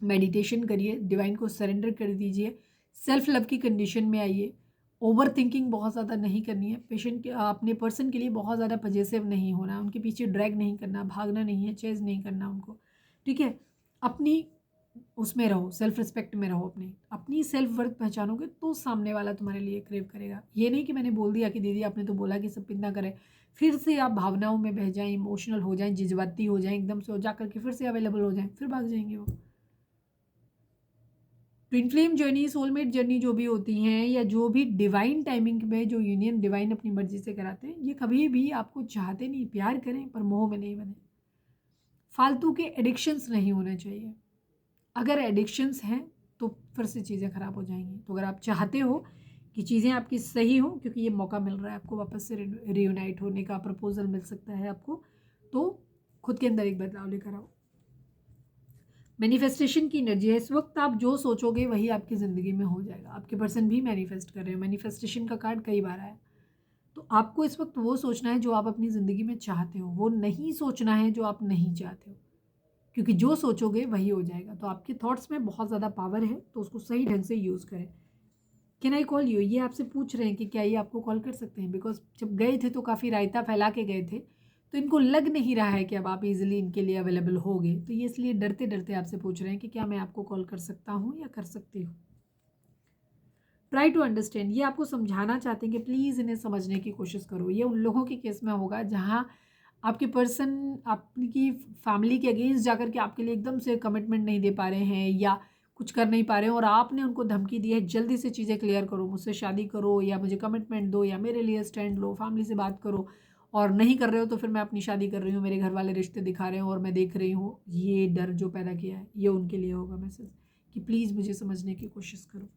मेडिटेशन करिए, डिवाइन को सरेंडर कर दीजिए, सेल्फ लव की कंडीशन में आइए। ओवर थिंकिंग बहुत ज़्यादा नहीं करनी है। पेशेंट अपने पर्सन के लिए बहुत ज़्यादा पजेसिव नहीं होना, उनके पीछे ड्रैग नहीं करना, भागना नहीं है, चेज नहीं करना उनको, ठीक है। अपनी उसमें रहो, सेल्फ रिस्पेक्ट में रहो, अपनी सेल्फ वर्थ पहचानोगे तो सामने वाला तुम्हारे लिए क्रेव करेगा। ये नहीं कि मैंने बोल दिया कि दीदी आपने तो बोला कि सब पिंदा करें, फिर से आप भावनाओं में बह जाएं, इमोशनल हो जाएं, जज्बाती हो जाएं एकदम से, हो जा करके फिर से अवेलेबल हो जाएं, फिर भाग जाएंगे वो। Twin flame journey, soulmate journey जो भी होती हैं, या जो भी डिवाइन टाइमिंग में जो यूनियन डिवाइन अपनी मर्जी से कराते हैं, ये कभी भी आपको चाहते नहीं, प्यार करें पर मोह में नहीं बने। फालतू के एडिक्शंस नहीं होने चाहिए। अगर एडिक्शंस हैं तो फिर से चीज़ें ख़राब हो जाएंगी। तो अगर आप चाहते हो कि चीज़ें आपकी सही हो, क्योंकि ये मौका मिल रहा है आपको वापस से रियूनाइट होने का, प्रपोजल मिल सकता है आपको, तो खुद के अंदर एक बदलाव लेकर आओ। मैनिफेस्टेशन की एनर्जी है इस वक्त, आप जो सोचोगे वही आपकी ज़िंदगी में हो जाएगा। आपके पर्सन भी मैनिफेस्ट कर रहे हैं, मैनिफेस्टेशन का कार्ड कई बार आया। तो आपको इस वक्त वो सोचना है जो आप अपनी ज़िंदगी में चाहते हो, वो नहीं सोचना है जो आप नहीं चाहते हो, क्योंकि जो सोचोगे वही हो जाएगा। तो आपके थॉट्स में बहुत ज़्यादा पावर है, तो उसको सही ढंग से यूज़ करें। कैन आई कॉल यू, ये आपसे पूछ रहे हैं कि क्या ये आपको कॉल कर सकते हैं, बिकॉज जब गए थे तो काफ़ी रायता फैला के गए थे, तो इनको लग नहीं रहा है कि अब आप इजीली इनके लिए अवेलेबल होगे। तो ये इसलिए डरते डरते आपसे पूछ रहे हैं कि क्या मैं आपको कॉल कर सकता हूँ या कर सकती हूँ। ट्राई टू अंडरस्टैंड, ये आपको समझाना चाहते हैं कि प्लीज़ इन्हें समझने की कोशिश करो। ये उन लोगों के केस में होगा जहाँ आपके पर्सन आपकी फैमिली के अगेंस्ट जाकर के आपके लिए एकदम से कमिटमेंट नहीं दे पा रहे हैं, या कुछ कर नहीं पा रहे हैं, और आपने उनको धमकी दी है जल्दी से चीज़ें क्लियर करो, मुझसे शादी करो, या मुझे कमिटमेंट दो, या मेरे लिए स्टैंड लो, फैमिली से बात करो, और नहीं कर रहे हो तो फिर मैं अपनी शादी कर रही हूँ, मेरे घर वाले रिश्ते दिखा रहे हैं और मैं देख रही हूँ। ये डर जो पैदा किया है, ये उनके लिए होगा मैसेज कि प्लीज़ मुझे समझने की कोशिश करो।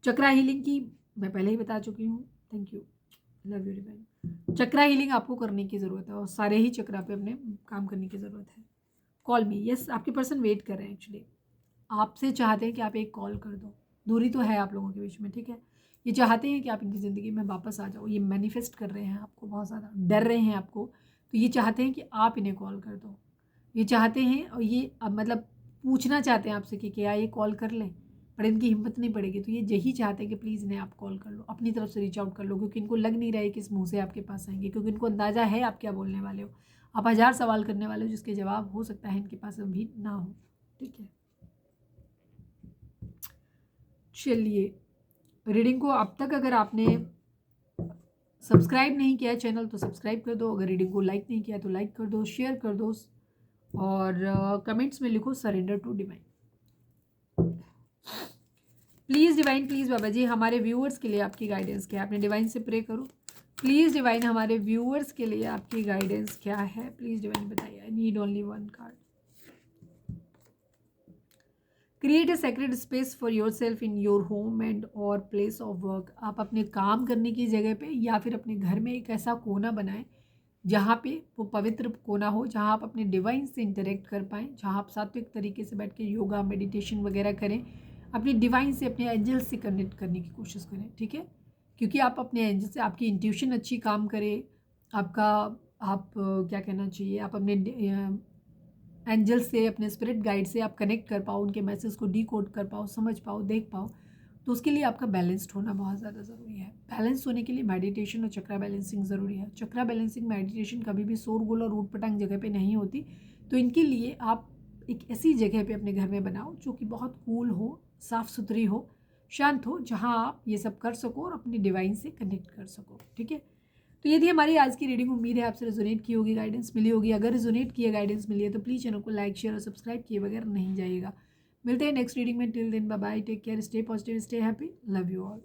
चक्रा हीलिंग की मैं पहले ही बता चुकी हूँ। Thank you, love you divine. Chakra healing आपको करने की ज़रूरत है, और सारे ही चक्रा पे अपने काम करने की ज़रूरत है। कॉल मी, यस आपके पर्सन वेट कर रहे हैं एक्चुअली, आपसे चाहते हैं कि आप एक कॉल कर दो। दूरी तो है आप लोगों के बीच में, ठीक है। ये चाहते हैं कि आप इनकी ज़िंदगी में वापस आ जाओ, ये मैनिफेस्ट कर रहे हैं आपको, बहुत ज़्यादा डर रहे हैं आपको, तो ये चाहते हैं कि आप इन्हें कॉल कर दो। ये चाहते हैं, और ये अब मतलब पूछना चाहते हैं आपसे कि क्या ये कॉल कर लें, पर इनकी हिम्मत नहीं पड़ेगी। तो ये यही चाहते हैं कि प्लीज़ इन्हें आप कॉल कर लो, अपनी तरफ से रीच आउट कर लो, क्योंकि इनको लग नहीं रहा है कि इस मुँह से आपके पास आएंगे, क्योंकि इनको अंदाज़ा है आप क्या बोलने वाले हो। आप 1000 सवाल करने वाले हो जिसके जवाब हो सकता है इनके पास अभी ना हो, ठीक है। चलिए, रीडिंग को अब तक अगर आपने सब्सक्राइब नहीं किया है चैनल तो सब्सक्राइब कर दो, अगर रीडिंग को लाइक नहीं किया तो लाइक कर दो, शेयर कर दो, और कमेंट्स में लिखो surrender to divine. Please divine, please बाबा जी हमारे व्यूअर्स के लिए आपकी गाइडेंस क्या है, अपने डिवाइन से प्रे करो। प्लीज़ डिवाइन हमारे व्यूअर्स के लिए आपकी गाइडेंस क्या है, प्लीज़ डिवाइन बताइए। I need only one card. Create a secret space for yourself in your home and और प्लेस ऑफ वर्क। आप अपने काम करने की जगह पे या फिर अपने घर में एक ऐसा कोना बनाएं जहाँ पे वो पवित्र कोना हो, जहाँ आप अपने डिवाइन से इंटरेक्ट कर पाएँ, जहाँ आप सात्विक तरीके से बैठ के योगा मेडिटेशन वगैरह करें, अपने डिवाइन से, अपने एंजल से कनेक्ट करने की कोशिश करें, ठीक है। क्योंकि आप अपने एंजल से, आपकी इंट्यूशन अच्छी काम करे, आपका आप क्या कहना चाहिए, आप अपने एंजल से, अपने स्पिरिट गाइड से आप कनेक्ट कर पाओ, उनके मैसेज को डीकोड कर पाओ, समझ पाओ, देख पाओ, तो उसके लिए आपका बैलेंस्ड होना बहुत ज़्यादा ज़रूरी है। बैलेंस होने के लिए मेडिटेशन और चक्रा बैलेंसिंग ज़रूरी है। चक्रा बैलेंसिंग मेडिटेशन कभी भी शोरगुल और ऊट पटांग जगह पे नहीं होती, तो इनके लिए आप एक ऐसी जगह पे अपने घर में बनाओ जो कि बहुत कूल हो, साफ़ सुथरी हो, शांत हो, जहाँ आप ये सब कर सको और अपनी डिवाइन से कनेक्ट कर सको, ठीक है। तो ये थी हमारी आज की रीडिंग। उम्मीद है आपसे रेजोनेट की होगी, गाइडेंस मिली होगी। अगर रेजोनेट किया, गाइडेंस मिली है तो प्लीज़ चैनल को लाइक शेयर और सब्सक्राइब किए बगैर नहीं जाइएगा। मिलते हैं नेक्स्ट रीडिंग में। Till then bye bye, take care, stay positive, stay happy, love you all.